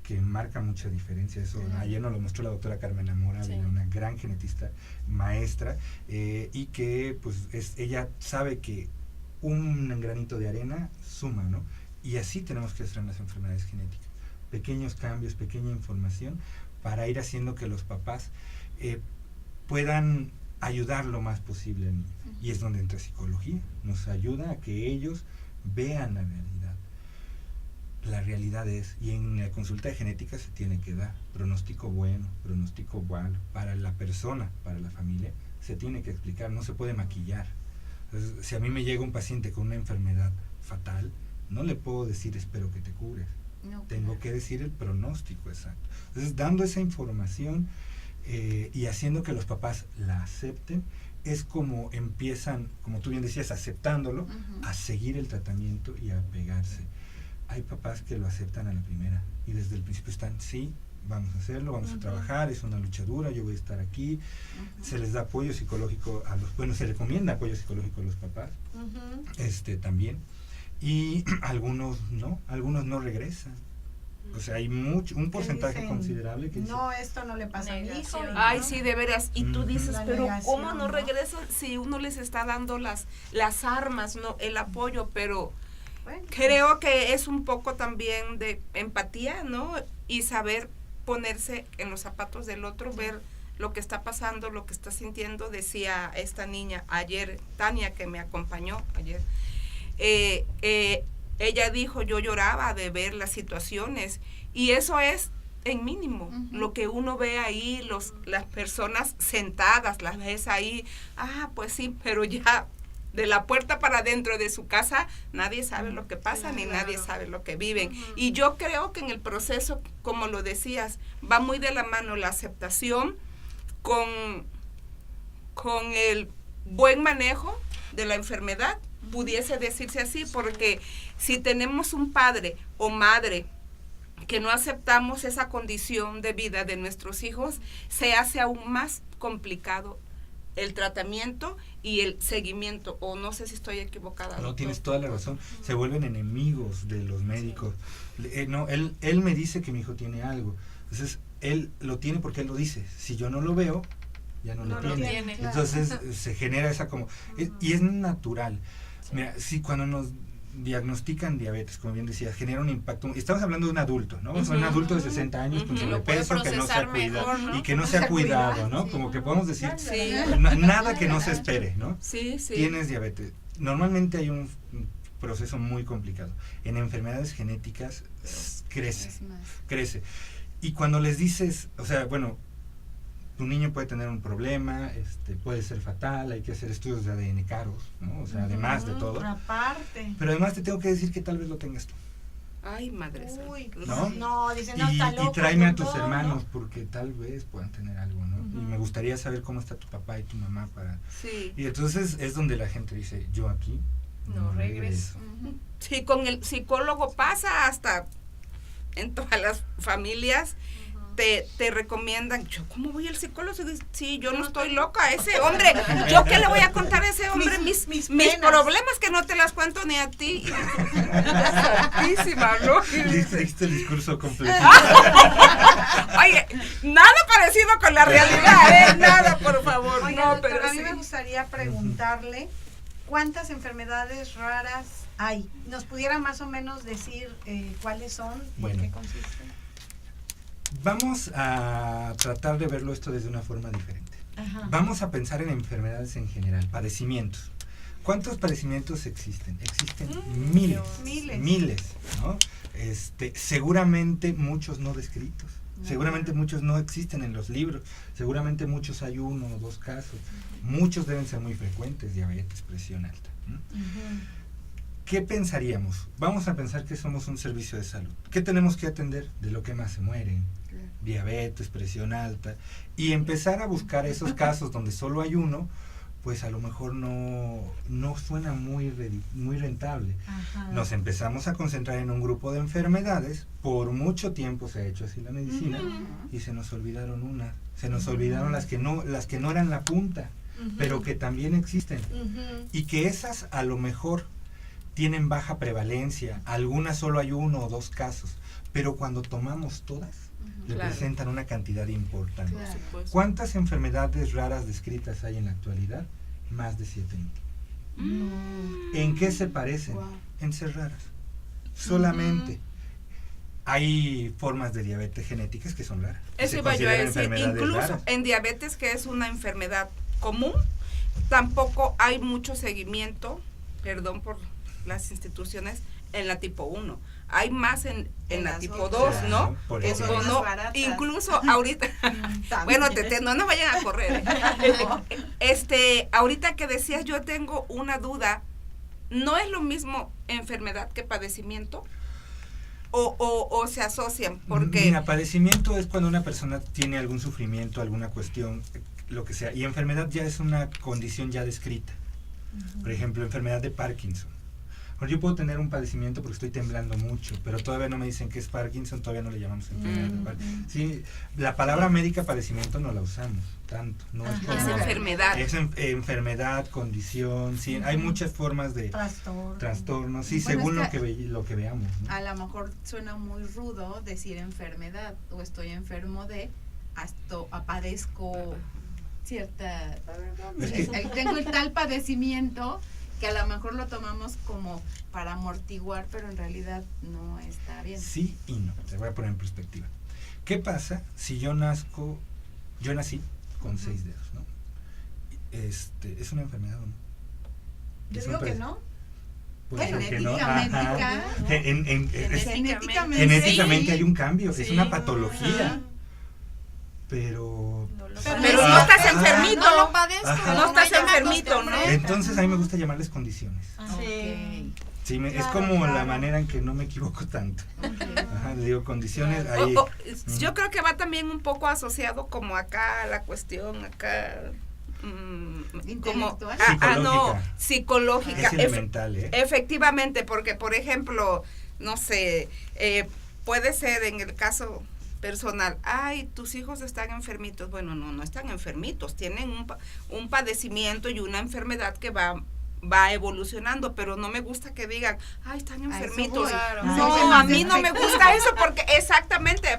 que marca mucha diferencia. Eso ayer nos lo mostró la doctora Carmen Amora, Sí. una gran genetista, maestra, y que pues ella sabe que un granito de arena suma, ¿no? Y así tenemos que hacer en las enfermedades genéticas. Pequeños cambios, pequeña información, para ir haciendo que los papás puedan ayudar lo más posible al niño. Y es donde entra psicología, nos ayuda a que ellos vean la realidad. La realidad es, y en la consulta de genética se tiene que dar pronóstico bueno, pronóstico malo, para la persona, para la familia, se tiene que explicar, no se puede maquillar. Entonces, si a mí me llega un paciente con una enfermedad fatal, no le puedo decir espero que te cures, tengo que decir el pronóstico exacto. Entonces, dando esa información y haciendo que los papás la acepten, es como empiezan, como tú bien decías, aceptándolo, a seguir el tratamiento y a pegarse. Hay papás que lo aceptan a la primera y desde el principio están, sí, vamos a hacerlo, vamos a trabajar, es una lucha dura, yo voy a estar aquí. Se les da apoyo psicológico se recomienda apoyo psicológico a los papás, también, y algunos no regresan. O sea, hay un porcentaje dicen, considerable que dice, no, esto no le pasa a mi hijo. Negación. Ay, ¿no? sí, de veras. Y tú dices, La pero negación, ¿cómo no ¿no? regresan si uno les está dando las armas, no, el apoyo? Pero Bueno, creo que es un poco también de empatía, ¿no? Y saber ponerse en los zapatos del otro, ver lo que está pasando, lo que está sintiendo. Decía esta niña ayer, Tania, que me acompañó ayer, ella dijo, yo lloraba de ver las situaciones, y eso es en mínimo, lo que uno ve ahí, las personas sentadas, las ves ahí, pues sí, pero ya de la puerta para adentro de su casa, nadie sabe lo que pasa, ni nadie sabe lo que viven. Y yo creo que en el proceso, como lo decías, va muy de la mano la aceptación con el buen manejo de la enfermedad, pudiese decirse así, porque si tenemos un padre o madre que no aceptamos esa condición de vida de nuestros hijos, se hace aún más complicado el tratamiento y el seguimiento, o no sé si estoy equivocada. no, doctor. tienes toda la razón, se vuelven enemigos de los médicos. No, él me dice que mi hijo tiene algo, entonces él lo tiene porque él lo dice, si yo no lo veo, ya no, lo tiene. claro. Entonces se genera esa como, y es natural. Mira, si cuando nos diagnostican diabetes, como bien decía, genera un impacto. Estamos hablando de un adulto, ¿no? O sea, un adulto de 60 años con Que lo puede sobrepeso, que no se ha procesar cuidado, mejor, ¿no? y que no se ha cuidado, ¿no? Como que podemos decir, Sí. nada que no se espere, ¿no? Sí, sí. Tienes diabetes. Normalmente hay un proceso muy complicado. En enfermedades genéticas crece. Y cuando les dices, o sea, bueno, tu niño puede tener un problema, puede ser fatal, hay que hacer estudios de ADN caros, ¿no? O sea, además de todo. Aparte. Pero además te tengo que decir que tal vez lo tengas tú. Ay, madre santa. Uy, ¿No? no, dice, no, está loco. Y tráeme a tus doctor, hermanos, ¿no? porque tal vez puedan tener algo, ¿no? Y me gustaría saber cómo está tu papá y tu mamá para... Sí. Y entonces es donde la gente dice, yo aquí No regreso. Sí, con el psicólogo pasa hasta en todas las familias, te recomiendan. Yo, ¿cómo voy al psicólogo? Sí, yo no estoy loca, ese hombre, ¿yo qué le voy a contar a ese hombre? Mis problemas que no te las cuento ni a ti. Santísima, ¿no? Este discurso completo. Oye, nada parecido con la realidad, nada, por favor. Oiga, No, pero a mí sí. me gustaría preguntarle cuántas enfermedades raras hay. ¿Nos pudiera más o menos decir cuáles son y Bueno. en qué consisten? Vamos a tratar de verlo esto desde una forma diferente. Ajá. Vamos a pensar en enfermedades en general, padecimientos. ¿Cuántos padecimientos existen? Existen miles, ¿no? Seguramente muchos no descritos, seguramente muchos no existen en los libros, seguramente muchos hay 1 o 2 casos, muchos deben ser muy frecuentes, diabetes, presión alta. ¿Qué pensaríamos? Vamos a pensar que somos un servicio de salud. ¿Qué tenemos que atender? De lo que más se mueren, diabetes, presión alta, y empezar a buscar esos casos donde solo hay uno, pues a lo mejor no suena muy rentable. Ajá. Nos empezamos a concentrar en un grupo de enfermedades, por mucho tiempo se ha hecho así la medicina, y se nos olvidaron unas, se nos olvidaron las que no eran la punta, pero que también existen, y que esas a lo mejor tienen baja prevalencia, algunas solo hay 1 o 2 casos, pero cuando tomamos todas, representan una cantidad importante. Claro. ¿Cuántas enfermedades raras descritas hay en la actualidad? Más de 7,000. ¿En qué se parecen? Wow. En ser raras. Solamente. Hay formas de diabetes genéticas que son raras. Eso Se iba yo a consideran decir, enfermedades incluso raras. en diabetes, que es una enfermedad común, tampoco hay mucho seguimiento, perdón por las instituciones, en la tipo 1. Hay más en la las tipo otras. 2, ¿no? Por Eso eso. es más baratas. Incluso ahorita, bueno, no nos vayan a correr. Ahorita que decías, yo tengo una duda, ¿no es lo mismo enfermedad que padecimiento? ¿O se asocian? Porque Mira, padecimiento es cuando una persona tiene algún sufrimiento, alguna cuestión, lo que sea, y enfermedad ya es una condición ya descrita. Por ejemplo, enfermedad de Parkinson. Yo puedo tener un padecimiento porque estoy temblando mucho, pero todavía no me dicen que es Parkinson, todavía no le llamamos enfermedad de Parkinson. Sí, la palabra médica padecimiento no la usamos tanto, no es como es enfermedad. es enfermedad, condición, sí, hay muchas formas de trastornos, sí, Bueno, según es que lo que veamos, ¿no? A lo mejor suena muy rudo decir enfermedad o estoy enfermo de, hasta padezco cierta, Es que- tengo el tal padecimiento que a lo mejor lo tomamos como para amortiguar, pero en realidad no está bien. Sí y no, te voy a poner en perspectiva. ¿Qué pasa si yo nací con 6 dedos, ¿no? ¿Es una enfermedad o no? Yo ¿Es digo un que pade- no. Puede ser que no. Genéticamente, Ajá. ¿no? Genéticamente Genéticamente hay un cambio, es Sí. una patología, Ajá. pero Pero no estás enfermito. No lo padezco. Ajá. No estás me llama enfermito, ¿no? costumbre. entonces a mí me gusta llamarles condiciones. Ok. Sí, es Claro, como la claro. manera en que no me equivoco tanto. Ajá, le digo condiciones, Claro. ahí. Yo creo que va también un poco asociado como acá la cuestión, Intelectual. psicológica. Es elemental, ¿eh? Efectivamente, porque por ejemplo, no sé, puede ser en el caso personal, ay, tus hijos están enfermitos. Bueno, no están enfermitos, tienen un padecimiento y una enfermedad que va evolucionando, pero no me gusta que digan, ay, están A eso enfermitos. voy. Claro. No, a mí no me gusta eso porque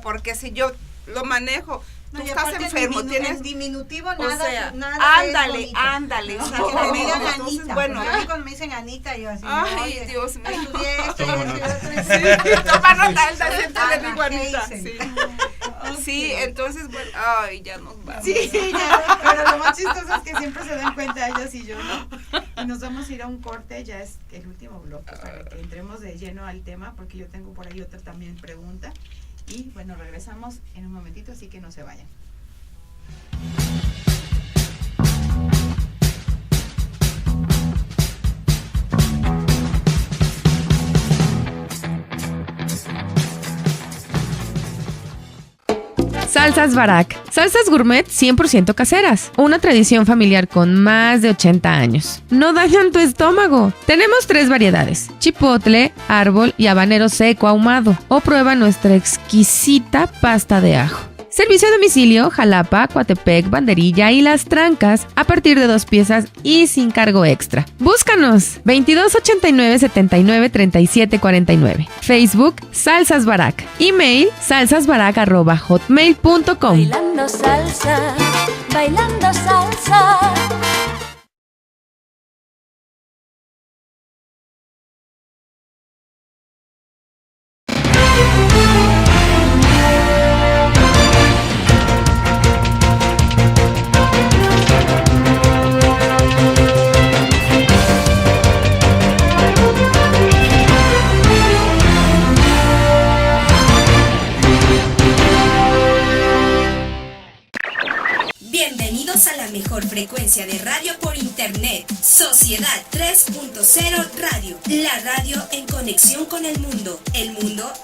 porque si yo lo manejo, No, tú y estás aparte enfermo, tienes, en diminutivo o nada, sea, nada es ándale, bonito. ándale, Que me exactamente. digan Entonces, Anita. bueno, Porque a mí cuando me dicen Anita, yo así, ay, oye, Dios mío. estudié esto, Tomo yo nota. estudié otro. Sí, toma nota, él siempre le Ana digo Anita. Heisen. Sí. Sí, entonces, bueno, ay, ya nos vamos. Sí, ya, pero lo más chistoso es que siempre se dan cuenta ellos y yo no. Y nos vamos a ir a un corte, ya es el último bloque para que entremos de lleno al tema, porque yo tengo por ahí otra también pregunta. Y bueno, regresamos en un momentito, así que no se vayan. Salsas Barak, salsas gourmet 100% caseras, una tradición familiar con más de 80 años. No dañan tu estómago. Tenemos 3 variedades, chipotle, árbol y habanero seco ahumado. O prueba nuestra exquisita pasta de ajo. Servicio a domicilio, Jalapa, Coatepec, Banderilla y Las Trancas a partir de 2 piezas y sin cargo extra. Búscanos 2289-793749. Facebook Salsas Barak. Email salsasbarak@hotmail.com. Bailando salsa, bailando salsa. Bienvenidos a la mejor frecuencia de radio por internet, Sociedad 3.0 Radio, la radio en conexión con el mundo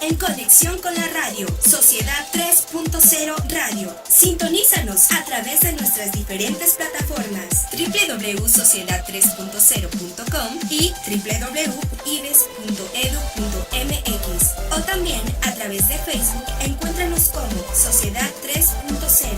en conexión con la radio, Sociedad 3.0 Radio. Sintonízanos a través de nuestras diferentes plataformas, www.sociedad3.0.com y www.ives.edu.mx, o también a través de Facebook. Encuéntranos como Sociedad 3.0.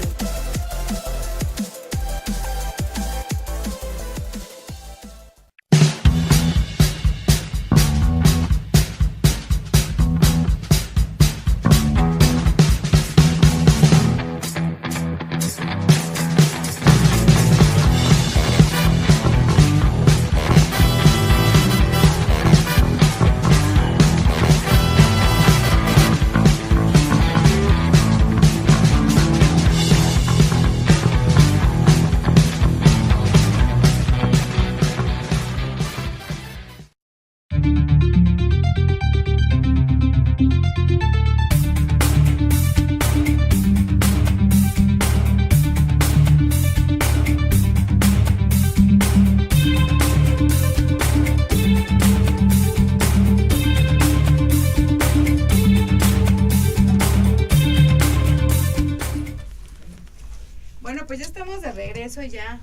Ya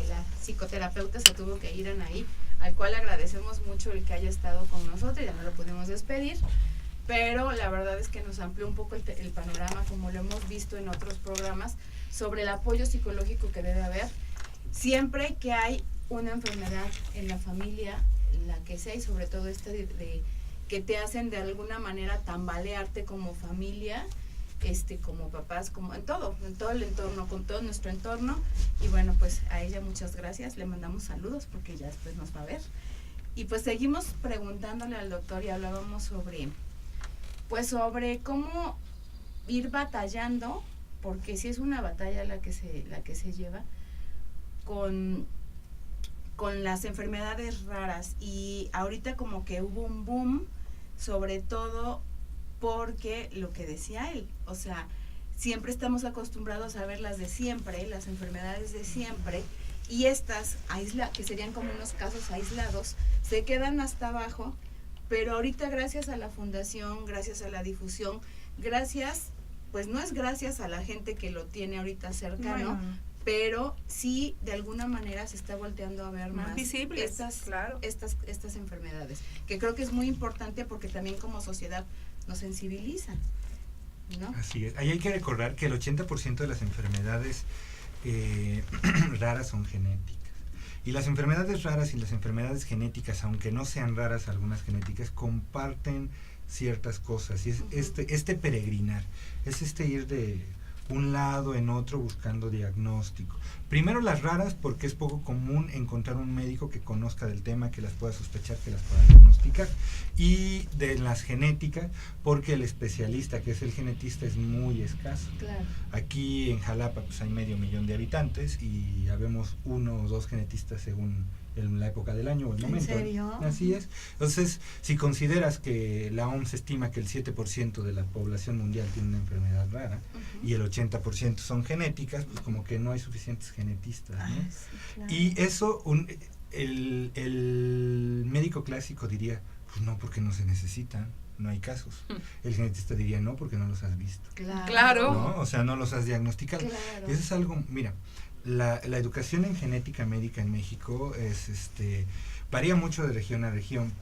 la psicoterapeuta se tuvo que ir, Anaí, al cual agradecemos mucho el que haya estado con nosotros. Ya no lo pudimos despedir, pero la verdad es que nos amplió un poco el panorama, como lo hemos visto en otros programas, sobre el apoyo psicológico que debe haber siempre que hay una enfermedad en la familia, la que sea, y sobre todo de que te hacen de alguna manera tambalearte como familia, como papás, como en todo el entorno, con todo nuestro entorno. Y bueno, pues a ella muchas gracias, le mandamos saludos porque ya después nos va a ver. Y pues seguimos preguntándole al doctor y hablábamos sobre cómo ir batallando, porque sí es una batalla la que se lleva con las enfermedades raras. Y ahorita como que hubo un boom, sobre todo porque lo que decía él, o sea, siempre estamos acostumbrados a ver las de siempre, las enfermedades de siempre, y estas, que serían como unos casos aislados, se quedan hasta abajo, pero ahorita gracias a la fundación, gracias a la difusión, pues no es gracias a la gente que lo tiene ahorita cercano, pero sí de alguna manera se está volteando a ver más visibles estas enfermedades, que creo que es muy importante porque también como sociedad nos sensibilizan, ¿no? Así es. Ahí hay que recordar que el 80% de las enfermedades raras son genéticas. Y las enfermedades raras y las enfermedades genéticas, aunque no sean raras algunas genéticas, comparten ciertas cosas. Y es este peregrinar, es ir de un lado en otro buscando diagnóstico. Primero las raras, porque es poco común encontrar un médico que conozca del tema, que las pueda sospechar, que las pueda diagnosticar. Y de las genéticas, porque el especialista, que es el genetista, es muy escaso. Claro. Aquí en Jalapa pues hay 500,000 de habitantes y habemos 1 o 2 genetistas según la época del año o el momento. ¿En serio? Así es. Entonces, si consideras que la OMS estima que el 7% de la población mundial tiene una enfermedad rara, y el 80% son genéticas, pues como que no hay suficientes genetistas, ¿no? Sí, claro. Y eso, el médico clásico diría, pues no, porque no se necesitan, no hay casos. El genetista diría, no, porque no los has visto. Claro. ¿No? O sea, no los has diagnosticado. Claro. Eso es algo, mira, la educación en genética médica en México varía mucho de región a región,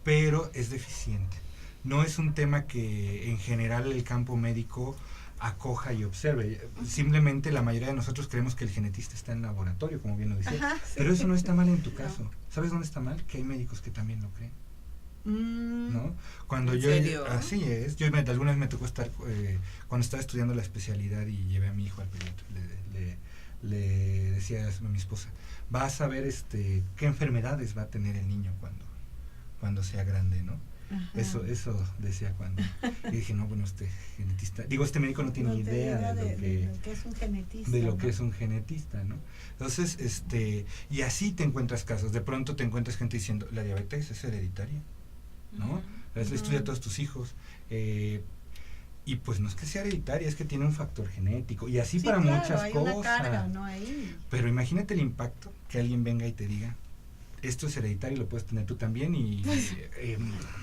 pero es deficiente. No es un tema que en general el campo médico acoja y observe. Simplemente la mayoría de nosotros creemos que el genetista está en laboratorio, como bien lo decía. Ajá, sí. Pero eso no está mal en tu caso. ¿Sabes dónde está mal? Que hay médicos que también lo creen. ¿No? Cuando ¿En yo serio? Así es. Yo alguna vez me tocó estar cuando estaba estudiando la especialidad y llevé a mi hijo al pediatra, le decía a mi esposa, vas a ver qué enfermedades va a tener el niño cuando sea grande, ¿no? Ajá. Eso decía cuando y dije, no, bueno, genetista, este médico no tiene idea de lo que es un genetista, de lo ¿no? que es un genetista, ¿no? Entonces, y así te encuentras casos. De pronto te encuentras gente diciendo, la diabetes es hereditaria, ¿no? Estudia a todos tus hijos. Y pues no es que sea hereditaria, es que tiene un factor genético. Y así Sí, para claro, muchas hay cosas. una carga, ¿no? Ahí. Pero imagínate el impacto que alguien venga y te diga, esto es hereditario y lo puedes tener tú también. Y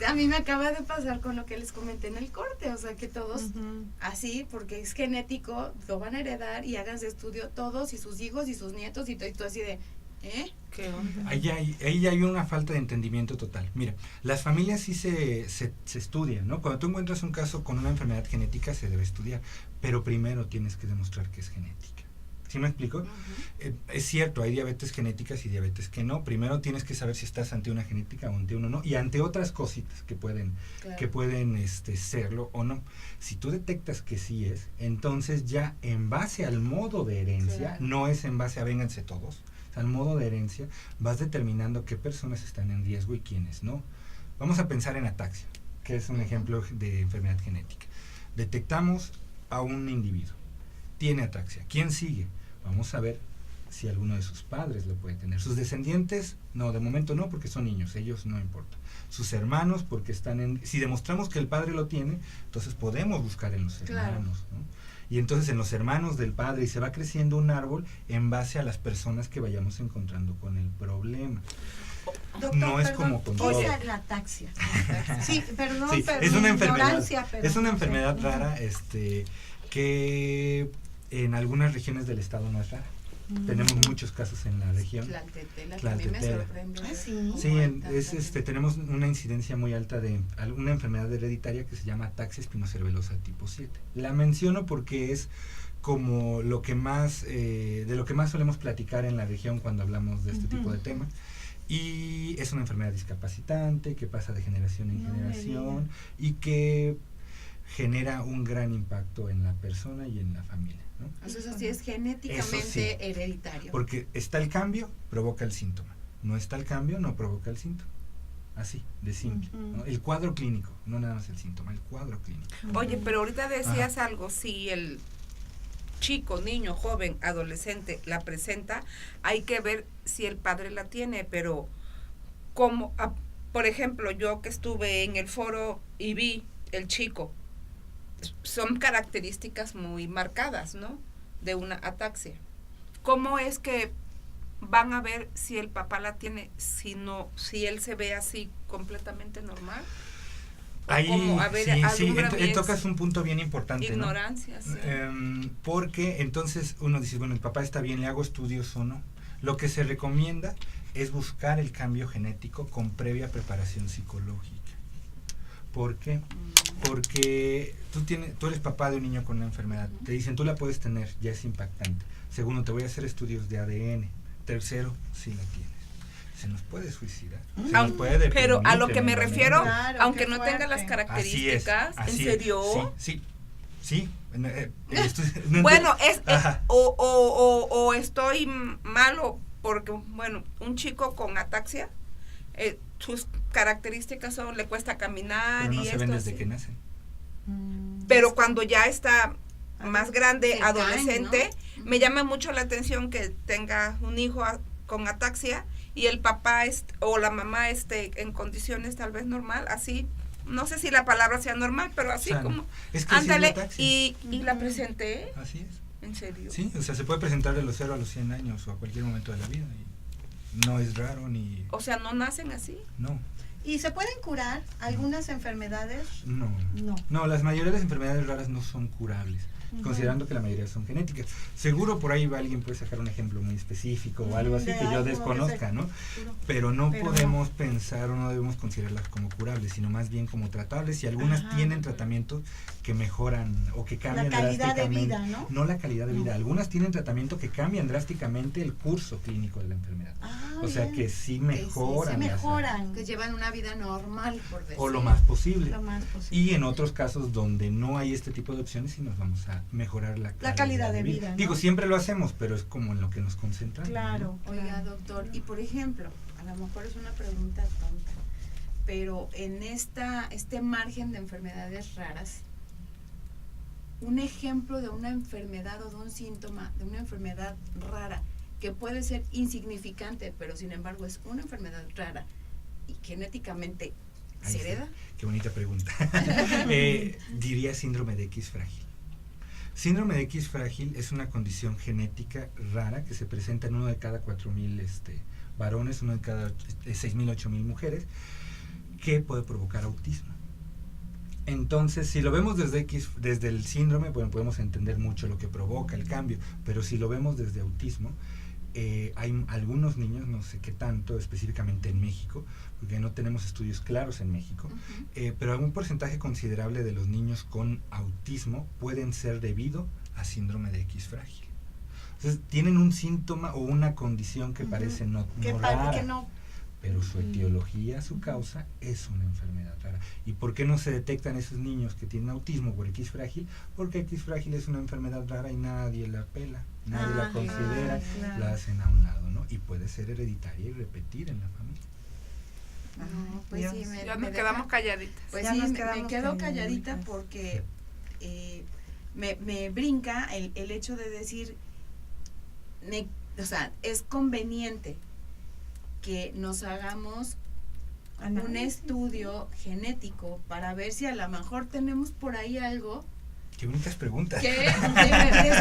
A mí me acaba de pasar con lo que les comenté en el corte, o sea que todos Ujú. así, porque es genético, lo van a heredar y háganse estudio todos y sus hijos y sus nietos y todo así de, ¿Qué onda? ahí ya hay una falta de entendimiento total. Mira, las familias sí se estudian, ¿no? Cuando tú encuentras un caso con una enfermedad genética se debe estudiar, pero primero tienes que demostrar que es genética. ¿Sí me explico? Es cierto, hay diabetes genéticas y diabetes que no. Primero tienes que saber si estás ante una genética o ante uno no, y ante otras cositas que pueden serlo o no. Si tú detectas que sí es, entonces ya en base al modo de herencia, no es en base a vénganse todos, al modo de herencia, vas determinando qué personas están en riesgo y quiénes no. Vamos a pensar en ataxia, que es un ejemplo de enfermedad genética. Detectamos a un individuo, tiene ataxia. ¿Quién sigue? Vamos a ver si alguno de sus padres lo puede tener. Sus descendientes, no, de momento no, porque son niños, ellos no importa. Sus hermanos, porque si demostramos que el padre lo tiene, entonces podemos buscar en los hermanos, ¿no? Y entonces en los hermanos del padre, y se va creciendo un árbol en base a las personas que vayamos encontrando con el problema. Doctor, No es perdón, como con ¿qué todo. es la ataxia? Sí, perdón, Sí, pero es una enfermedad, ignorancia, pero es una no sé. enfermedad rara, que en algunas regiones del estado no es rara. Tenemos muchos casos en la región. Tlaltetela, que a mí me Tlaltetela. sorprende. Ah, sí. Sí, tenemos una incidencia muy alta de una enfermedad hereditaria que se llama ataxia espinocerebelosa tipo 7. La menciono porque es como lo que más, de lo que más solemos platicar en la región cuando hablamos de este tipo de temas. Y es una enfermedad discapacitante que pasa de generación en generación y que genera un gran impacto en la persona y en la familia, ¿no? Eso sí es genéticamente hereditario. Porque está el cambio, provoca el síntoma. No está el cambio, no provoca el síntoma. Así, de simple, ¿no? El cuadro clínico, no nada más el síntoma, el cuadro clínico. Oye, pero ahorita decías algo, si el chico, niño, joven, adolescente la presenta, hay que ver si el padre la tiene, pero como, por ejemplo, yo que estuve en el foro y vi el chico, son características muy marcadas, ¿no? De una ataxia. ¿Cómo es que van a ver si el papá la tiene, si él se ve así completamente normal? Ahí, sí, alúmbrame tocas un punto bien importante, ignorancia, ¿no? sí. Porque entonces uno dice, bueno, el papá está bien, ¿le hago estudios o no? Lo que se recomienda es buscar el cambio genético con previa preparación psicológica. ¿Por qué? Porque tú eres papá de un niño con una enfermedad. Te dicen, tú la puedes tener, ya es impactante. Segundo, te voy a hacer estudios de ADN. Tercero, si la tienes. Se nos puede suicidar. Se nos puede deprimir. Pero a lo que me refiero, Claro, aunque qué no tenga las fuerte. características, Así ¿en es, serio? Sí. Bueno, Ajá. o estoy malo porque, bueno, un chico con ataxia, sus características son, le cuesta caminar Pero no y se ven esto desde así. que nacen. Pero cuando ya está más grande, se caen, adolescente, ¿no? me llama mucho la atención que tenga un hijo con ataxia y el papá o la mamá esté en condiciones tal vez normal, así, no sé si la palabra sea normal, pero así Sano. como, Es que así es la ándale, ataxia. y la presenté, Así es. en serio. Sí, o sea, se puede presentar de los 0 a los 100 años o a cualquier momento de la vida. Y no es raro ni... O sea, no nacen así. No. ¿Y se pueden curar algunas enfermedades? No. No. No, las mayoría de las enfermedades raras no son curables, considerando que la mayoría son genéticas. Seguro por ahí alguien puede sacar un ejemplo muy específico o algo así que yo desconozca, ¿no? Pero no podemos pensar o no debemos considerarlas como curables, sino más bien como tratables, y algunas tienen tratamientos que mejoran o que cambian la calidad drásticamente. de vida, ¿no? No la calidad de vida, algunas tienen tratamiento que cambian drásticamente el curso clínico de la enfermedad. O sea que sí mejoran. Sí, mejoran. Que llevan una vida normal, por decirlo. O lo más posible. Lo más posible. Y en otros casos donde no hay este tipo de opciones, sí nos vamos a mejorar la calidad de vida. ¿no? Digo, siempre lo hacemos, pero es como en lo que nos concentramos. Claro. ¿no? Oiga, doctor, y por ejemplo, a lo mejor es una pregunta tonta, pero en este margen de enfermedades raras, un ejemplo de una enfermedad o de un síntoma de una enfermedad rara que puede ser insignificante, pero sin embargo es una enfermedad rara y genéticamente se hereda. Qué bonita pregunta. Diría síndrome de X frágil. Síndrome de X frágil es una condición genética rara que se presenta en uno de cada 4,000 varones, uno de cada 6,000, 8,000 mujeres, que puede provocar autismo. Entonces, si lo vemos desde el síndrome, bueno, podemos entender mucho lo que provoca el cambio, pero si lo vemos desde autismo, hay algunos niños, no sé qué tanto, específicamente en México, porque no tenemos estudios claros en México, pero algún porcentaje considerable de los niños con autismo pueden ser debido a síndrome de X frágil. Entonces, tienen un síntoma o una condición que parece no rara, pero su etiología, su causa, es una enfermedad rara. ¿Y por qué no se detectan esos niños que tienen autismo por X frágil? Porque X frágil es una enfermedad rara y nadie la pela, nadie la considera, la hacen a un lado, ¿no? Y puede ser hereditaria y repetir en la familia. Pues Dios. sí, Ya nos quedamos calladitas. Pues Ya sí, nos me quedamos quedo calladitas. calladita porque me brinca el hecho de decir, o sea, es conveniente que nos hagamos un estudio genético para ver si a lo mejor tenemos por ahí algo Qué bonitas preguntas. que es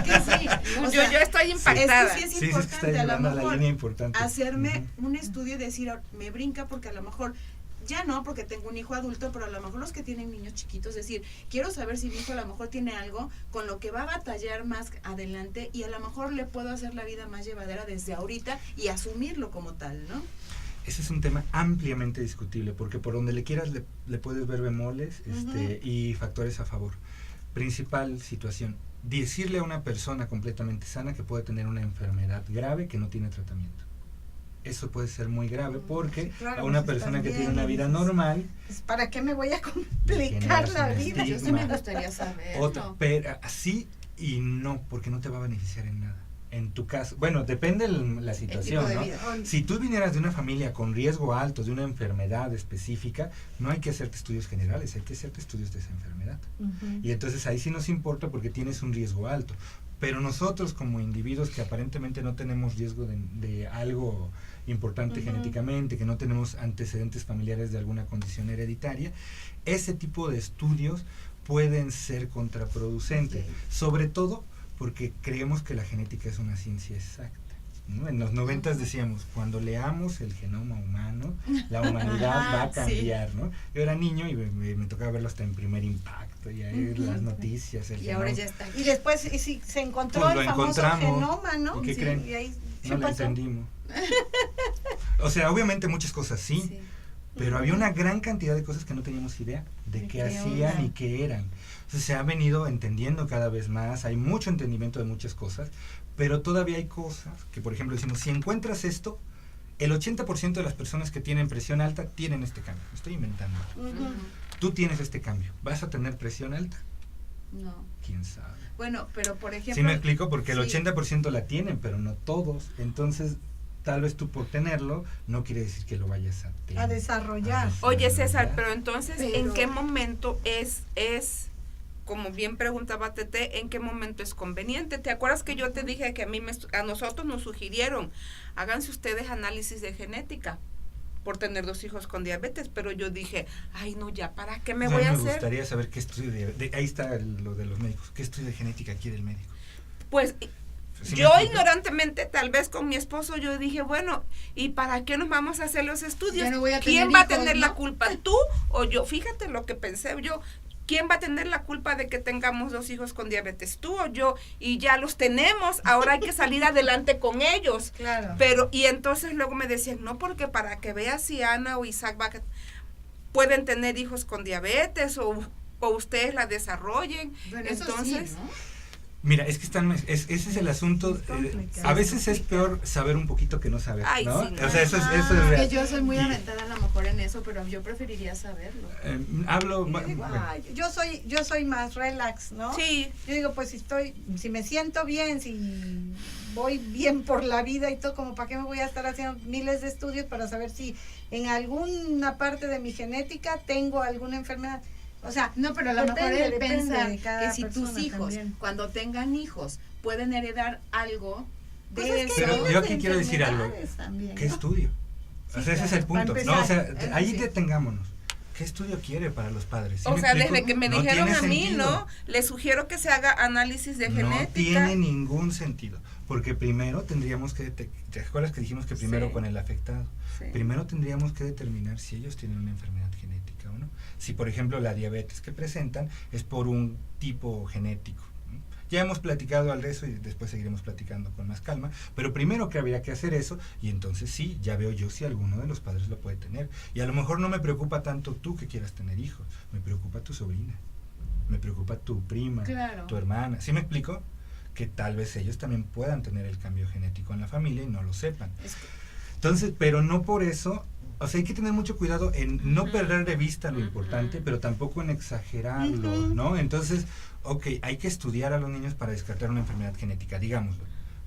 que sí, o sea, yo estoy impactada. es que sí es Sí, importante, está a lo llevando a la mejor línea importante. hacerme un estudio y decir, me brinca porque a lo mejor ya no, porque tengo un hijo adulto, pero a lo mejor los que tienen niños chiquitos, decir, quiero saber si mi hijo a lo mejor tiene algo con lo que va a batallar más adelante y a lo mejor le puedo hacer la vida más llevadera desde ahorita y asumirlo como tal, ¿no? Ese es un tema ampliamente discutible, porque por donde le quieras le puedes ver bemoles y factores a favor. Principal situación, decirle a una persona completamente sana que puede tener una enfermedad grave que no tiene tratamiento. Eso puede ser muy grave porque claro, a una pues, persona que también, tiene una vida normal, ¿para qué me voy a complicar generas la un vida? Yo sí me gustaría saber. pero sí y no, porque no te va a beneficiar en nada. En tu caso, bueno, depende la situación, de ¿no? vida. Si tú vinieras de una familia con riesgo alto, de una enfermedad específica, no hay que hacerte estudios generales, hay que hacerte estudios de esa enfermedad. Y entonces ahí sí nos importa porque tienes un riesgo alto. Pero nosotros como individuos que aparentemente no tenemos riesgo de algo importante genéticamente, que no tenemos antecedentes familiares de alguna condición hereditaria, ese tipo de estudios pueden ser contraproducentes, sobre todo porque creemos que la genética es una ciencia exacta, ¿no? En los 90s decíamos, cuando leamos el genoma humano, la humanidad va a cambiar, ¿no? Yo era niño y me tocaba verlo hasta en Primer Impacto, y ahí las noticias, el Y genoma. ahora ya está aquí. Y después se encontró Pues el lo famoso encontramos. genoma, ¿no? ¿Y qué creen? Y ahí, No ¿qué lo pasó? entendimos. O sea, obviamente muchas cosas sí, pero había una gran cantidad de cosas que no teníamos idea de qué hacían y qué eran. Entonces se ha venido entendiendo cada vez más, hay mucho entendimiento de muchas cosas, pero todavía hay cosas que, por ejemplo, decimos, si encuentras esto, el 80% de las personas que tienen presión alta tienen este cambio. Estoy inventando. Tú tienes este cambio. ¿Vas a tener presión alta? No. ¿Quién sabe? Bueno, pero por ejemplo... Sí me explico, porque el sí. 80% la tienen, pero no todos. Entonces, tal vez tú por tenerlo, no quiere decir que lo vayas a tener. A desarrollar. Oye, César, pero entonces, ¿en Pero- qué momento es, como bien preguntaba Tete, en qué momento es conveniente? ¿Te acuerdas que yo te dije que a nosotros nos sugirieron, háganse ustedes análisis de genética por tener 2 hijos con diabetes? Pero yo dije, ay no, ya, ¿para qué me voy a Me hacer? gustaría saber qué estudio ahí está lo de los médicos. ¿Qué estudio de genética quiere el médico? Pues ¿Sí yo me explico? ignorantemente, tal vez con mi esposo, yo dije, bueno, ¿y para qué nos vamos a hacer los estudios? Ya no voy a ¿Quién tener va a hijos, tener ¿no? la culpa, tú o yo? Fíjate lo que pensé yo. ¿Quién va a tener la culpa de que tengamos 2 hijos con diabetes? ¿Tú o yo? Y ya los tenemos, ahora hay que salir adelante con ellos. Claro. Pero, y entonces luego me decían, no, porque para que veas si Ana o Isaac pueden tener hijos con diabetes o ustedes la desarrollen. Bueno, Entonces, eso sí, ¿no? Mira, es que ese es el asunto. complicado. A veces es peor saber un poquito que no saber, Ay, ¿no? sí, no. O sea, eso es Que real. yo soy muy Y- aventada a lo mejor en eso, pero yo preferiría saberlo. Hablo, Y yo bueno, digo, "Ay, yo soy más relax, ¿no? sí, Yo digo, pues si me siento bien, si voy bien por la vida y todo, como para qué me voy a estar haciendo miles de estudios para saber si en alguna parte de mi genética tengo alguna enfermedad. O sea, No, pero a lo mejor depende el pensar de cada que si tus persona hijos, también. cuando tengan hijos, pueden heredar algo de Pues es que eso. Pero miles yo de aquí quiero decir algo. enfermedades también, ¿Qué ¿no? estudio? O Sí, sea, ese es el claro, punto, para ¿no? O sea, empezar, ahí sí. detengámonos. ¿Qué estudio quiere para los padres? ¿Sí o me sea, explico? desde que me No dijeron tiene a mí, sentido. ¿no? Le sugiero que se haga análisis de No genética. tiene ningún sentido, porque primero tendríamos que, ¿te acuerdas que dijimos que primero Sí. con el afectado? Sí. Primero tendríamos que determinar si ellos tienen una enfermedad genética o no. Si, por ejemplo, la diabetes que presentan es por un tipo genético. ¿No? Ya hemos platicado al de eso y después seguiremos platicando con más calma, pero primero que habría que hacer eso y entonces sí, ya veo yo si alguno de los padres lo puede tener. Y a lo mejor no me preocupa tanto tú que quieras tener hijos, me preocupa tu sobrina, me preocupa tu prima, Claro. tu hermana. ¿Sí me explico? Que tal vez ellos también puedan tener el cambio genético en la familia y no lo sepan. Es que- Entonces, pero no por eso, o sea, hay que tener mucho cuidado en no perder de vista lo importante, pero tampoco en exagerarlo, Ujú. ¿no? Entonces, ok, hay que estudiar a los niños para descartar una enfermedad genética, digámoslo,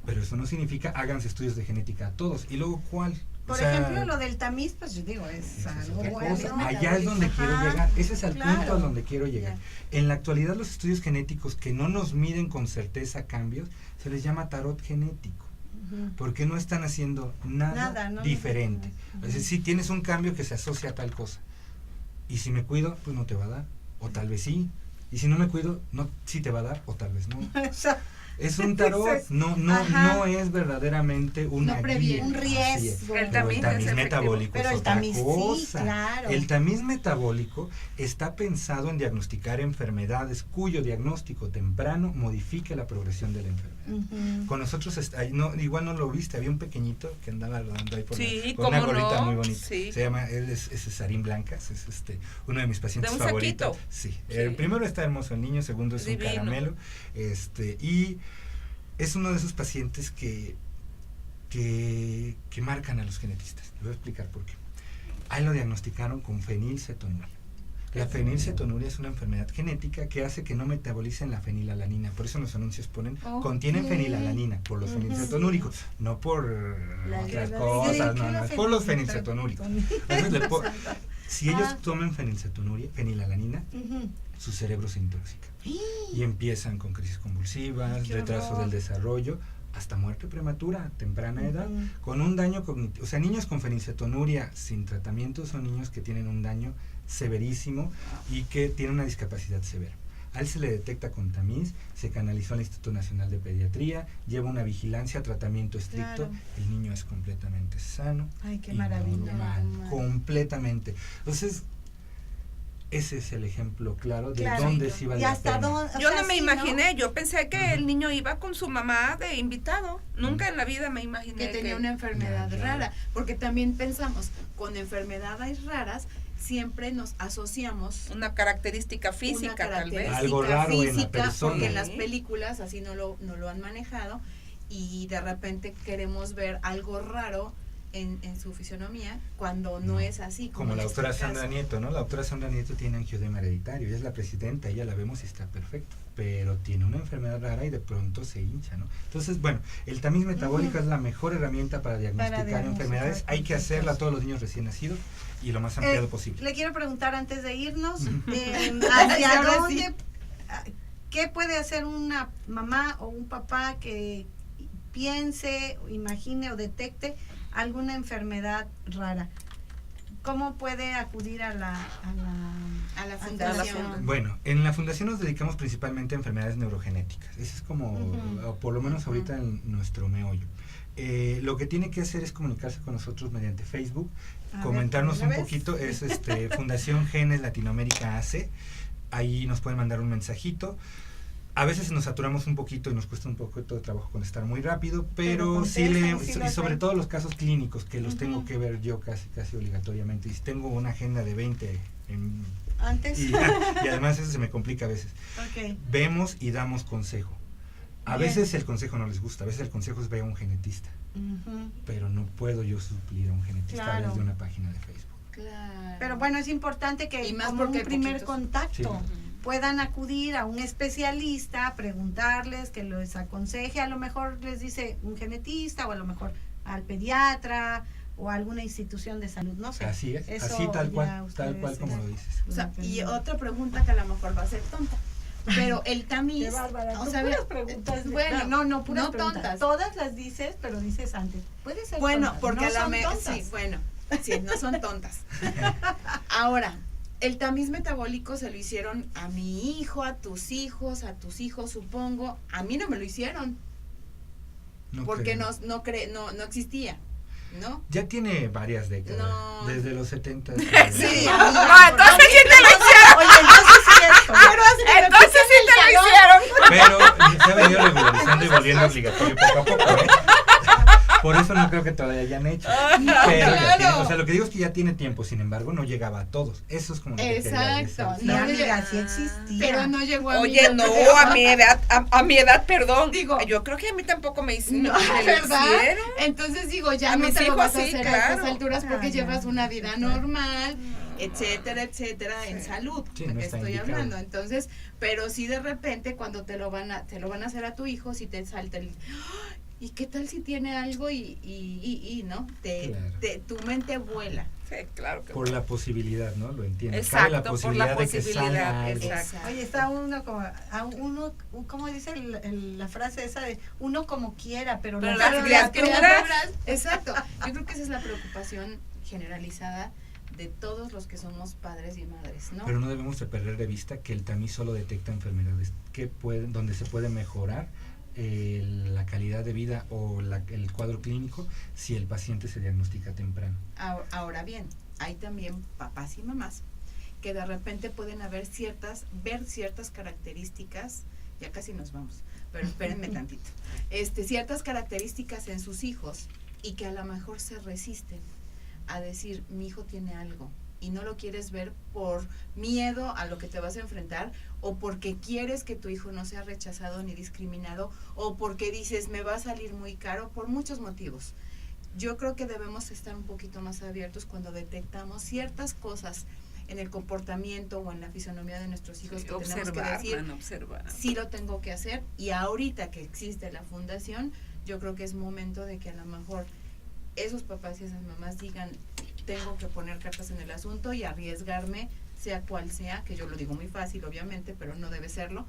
pero eso no significa háganse estudios de genética a todos. ¿Y luego cuál? O Por sea, ejemplo, lo del tamiz, pues yo digo, es esa es algo otra bueno. cosa. Allá es donde quiero Ajá, llegar, ese es el claro. punto a donde quiero llegar. Ya. En la actualidad los estudios genéticos que no nos miden con certeza cambios, se les llama tarot genético. Ujú. Porque no están haciendo nada, Nada, ¿no? diferente. Ujú. Es decir, si tienes un cambio que se asocia a tal cosa. Y si me cuido, pues no te va a dar. O tal vez sí. Y si no me cuido, no, sí te va a dar, o tal vez no. O sea, Es un tarot, Ajá. no es verdaderamente una No previene. guía. Un Así riesgo. es. El Pero tamiz el es tamiz efectivo. metabólico Pero es el otra tamiz sí, cosa. claro. El tamiz metabólico está pensado en diagnosticar enfermedades cuyo diagnóstico temprano modifique la progresión de la enfermedad. Ujú. Con nosotros, igual no lo viste, había un pequeñito que andaba rodando ahí por Sí, con una cómo gorrita no, muy bonita. sí. Se llama, él es Cesarín Blancas, es uno de mis pacientes ¿De un favoritos. saquito? Sí. Sí. Primero está hermoso el niño, segundo es Divino. un caramelo, y es uno de esos pacientes que marcan a los genetistas. Le voy a explicar por qué. Ahí lo diagnosticaron con fenilcetonuria. La fenilcetonuria es una enfermedad genética que hace que no metabolicen la fenilalanina. Por eso en los anuncios ponen, contienen fenilalanina, por los fenilcetonúricos, no por La otras verdad, cosas, sí, no, que no, la es por los fenilcetonúricos. fenilcetonúricos. Entonces, si ellos Ah. toman fenilalanina, Ujú. su cerebro se intoxica. Y empiezan con crisis convulsivas, Qué retraso horror. del desarrollo, hasta muerte prematura, a temprana edad, Ujú. con un daño cognitivo. O sea, niños con fenilcetonuria sin tratamiento son niños que tienen un daño severísimo y que tienen una discapacidad severa. A él se le detecta con tamiz, se canalizó al Instituto Nacional de Pediatría, lleva una vigilancia, tratamiento estricto, Claro. el niño es completamente sano. Ay, qué y maravilla. normal, normal. completamente. Entonces, ese es el ejemplo claro de Claro. dónde se iba ¿Y la hasta pena. dónde? O Yo sea, no me sí, imaginé, yo pensé que Ujú. el niño iba con su mamá de invitado. Nunca en la vida me imaginé Que tenía una enfermedad Claro. rara, porque también pensamos, con enfermedades raras, siempre nos asociamos una característica física, una tal vez. característica Algo raro en la física, persona. porque en las Sí. películas así no lo han manejado, y de repente queremos ver algo raro en su fisionomía cuando no es así. Como en la este doctora caso. Sandra Nieto, ¿no? La doctora Sandra Nieto tiene angiodema hereditario, ella es la presidenta, ella la vemos y está perfecto, pero tiene una enfermedad rara y de pronto se hincha, ¿no? Entonces, bueno, el tamiz metabólico es la mejor herramienta para diagnosticar diagnosticar, enfermedades, hay que cualquier hacerla a cosa. todos los niños recién nacidos y lo más ampliado posible. Le quiero preguntar antes de irnos, Ahora ¿hacia sí. dónde, qué puede hacer una mamá o un papá que piense, imagine o detecte alguna enfermedad rara? ¿Cómo puede acudir a la fundación. Bueno, en la fundación nos dedicamos principalmente a enfermedades neurogenéticas. Ese es como, o por lo menos ahorita en nuestro meollo. Lo que tiene que hacer es comunicarse con nosotros mediante Facebook, comentarnos un poquito, es Fundación Genes Latinoamérica AC, ahí nos pueden mandar un mensajito. A veces nos saturamos un poquito y nos cuesta un poco de trabajo contestar muy rápido, pero sí y sobre todo los casos clínicos que los tengo que ver yo casi obligatoriamente. Y si tengo una agenda de 20 antes y además eso se me complica a veces. Vemos y damos consejo. A veces el consejo no les gusta, a veces el consejo es ver a un genetista, pero no puedo yo suplir a un genetista desde una página de Facebook. Claro. Pero bueno, es importante que Y más como porque un primer poquitos. contacto puedan acudir a un especialista, preguntarles, que los aconseje, a lo mejor les dice un genetista o a lo mejor al pediatra o a alguna institución de salud, no sé. Así es, Eso así tal ya cual como lo dices. O sea, y otra pregunta que a lo mejor va a ser tonta, pero el tamiz, Qué bárbara, o tú sea, puras preguntas. bueno, no, puras no preguntas. tontas. Todas las dices, pero dices antes. Puede ser Bueno, tontas, porque no a la son mejor, tontas. sí, bueno, sí, no son tontas. Ahora, el tamiz metabólico se lo hicieron a mi hijo, a tus hijos, supongo. A mí no me lo hicieron, porque creo. no existía, ¿no? Ya tiene varias décadas, No. desde los 70. Sí, entonces sí te lo hicieron. Oye, entonces sí es tonta. Entonces sí te lo hicieron. Pero se ha venido regularizando y volviendo obligatorio poco a poco, ¿eh? Por eso no creo que todavía hayan hecho. Pero ya tiene, o sea, lo que digo es que ya tiene tiempo, sin embargo, no llegaba a todos. Eso es como lo que quería decir. Exacto. Sí, amiga, sí existía. Pero no llegó a Oye, mí. no, a mi edad, perdón. Digo, yo creo que a mí tampoco me hicieron. No, ¿verdad? Entonces digo, ya A no mis te lo hijos vas a sí, hacer a claro. estas alturas porque Ah, llevas ya. una vida normal, etcétera, en salud, Sí, no está estoy indicado. hablando. Entonces, pero sí de repente cuando te lo van a hacer a tu hijo, si te salta el ¡ay! ¿Y qué tal si tiene algo y no? Claro. Tu mente vuela. Sí, claro que Por la posibilidad, ¿no? Lo entiendo. Exacto, Cabe la por posibilidad la de que posibilidad, salga algo. exacto. Oye, está uno como, ¿cómo dice la frase esa de uno como quiera, pero Pero las las criaturas? Exacto. Yo creo que esa es la preocupación generalizada de todos los que somos padres y madres, ¿no? Pero no debemos de perder de vista que el tamiz solo detecta enfermedades donde se puede mejorar la calidad de vida o el cuadro clínico si el paciente se diagnostica temprano. Ahora bien, hay también papás y mamás que de repente pueden ver ciertas características, ya casi nos vamos, pero espérenme tantito, ciertas características en sus hijos y que a lo mejor se resisten a decir, mi hijo tiene algo, y no lo quieres ver por miedo a lo que te vas a enfrentar, o porque quieres que tu hijo no sea rechazado ni discriminado, o porque dices, me va a salir muy caro, por muchos motivos. Yo creo que debemos estar un poquito más abiertos cuando detectamos ciertas cosas en el comportamiento o en la fisonomía de nuestros hijos, que tenemos que decir, sí lo tengo que hacer. Y ahorita que existe la fundación, yo creo que es momento de que a lo mejor esos papás y esas mamás digan, tengo que poner cartas en el asunto y arriesgarme, sea cual sea, que yo lo digo muy fácil obviamente, pero no debe serlo,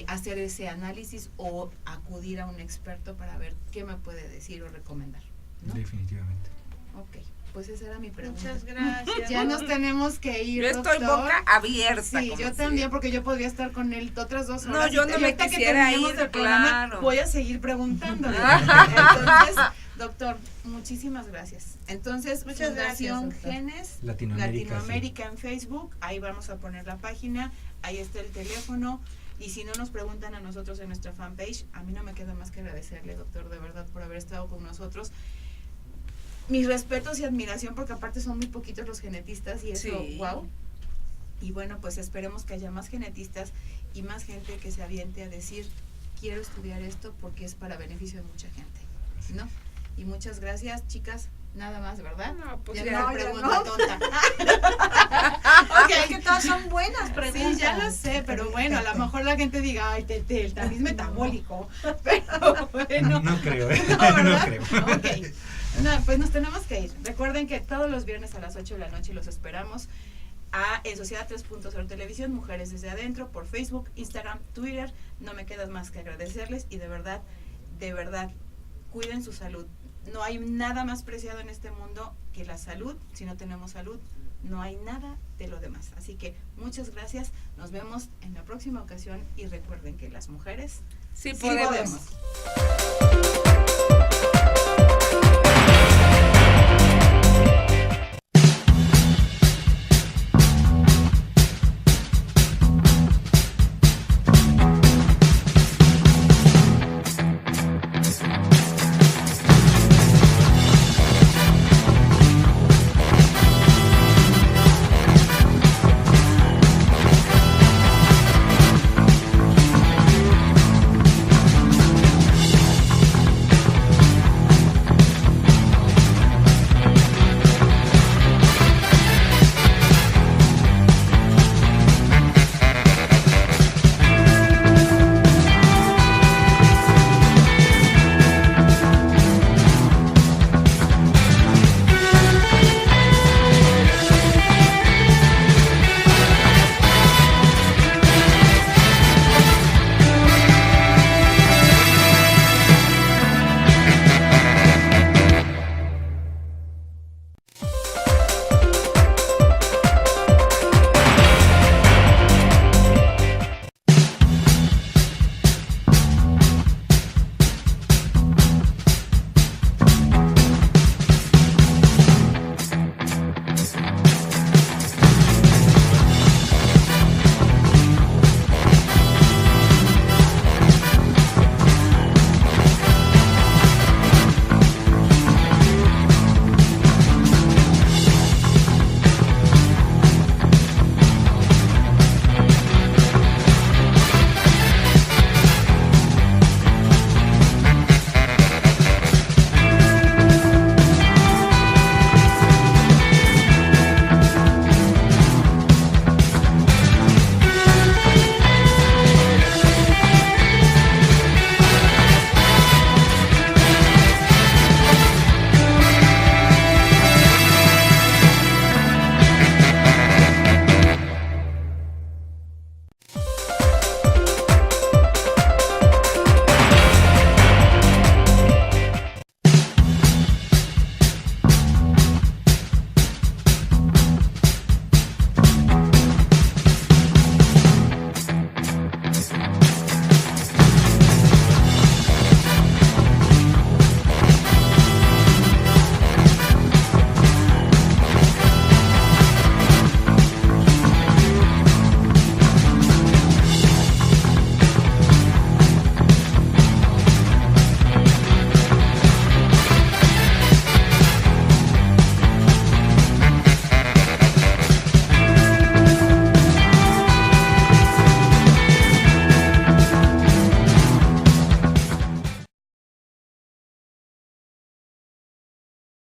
hacer ese análisis o acudir a un experto para ver qué me puede decir o recomendar, ¿no? Definitivamente. Ok, pues esa era mi pregunta. Muchas gracias. Ya nos tenemos que ir, Yo estoy doctor. boca abierta. Sí, como yo también, porque yo podría estar con él otras 2 horas. No, yo no Y me ahorita que quisiera terminemos ir, el programa, claro. voy a seguir preguntándole. Entonces, doctor, muchísimas gracias. Entonces, Muchas Fundación gracias, doctor. Genes Latinoamérica, en Facebook, ahí vamos a poner la página, ahí está el teléfono, y si no nos preguntan a nosotros en nuestra fanpage, a mí no me queda más que agradecerle, doctor, de verdad, por haber estado con nosotros. Mis respetos y admiración, porque aparte son muy poquitos los genetistas y eso, Sí. wow. Y bueno, pues esperemos que haya más genetistas y más gente que se aviente a decir, quiero estudiar esto porque es para beneficio de mucha gente, ¿no? Y muchas gracias, chicas. Nada más, ¿verdad? No, pues ya ya no ya pregunta no. tonta. Es que todas son buenas preguntas. Sí, ya lo sé, pero bueno, a lo mejor la gente diga, ay, el tamiz metabólico. Pero bueno. No creo, No, no ¿verdad? creo. Ok. No, pues nos tenemos que ir. Recuerden que todos los viernes a las 8 de la noche los esperamos en Sociedad 3.0 Televisión, Mujeres desde Adentro, por Facebook, Instagram, Twitter. No me queda más que agradecerles y de verdad, cuiden su salud. No hay nada más preciado en este mundo que la salud. Si no tenemos salud, no hay nada de lo demás. Así que muchas gracias, nos vemos en la próxima ocasión y recuerden que las mujeres sí podemos. podemos.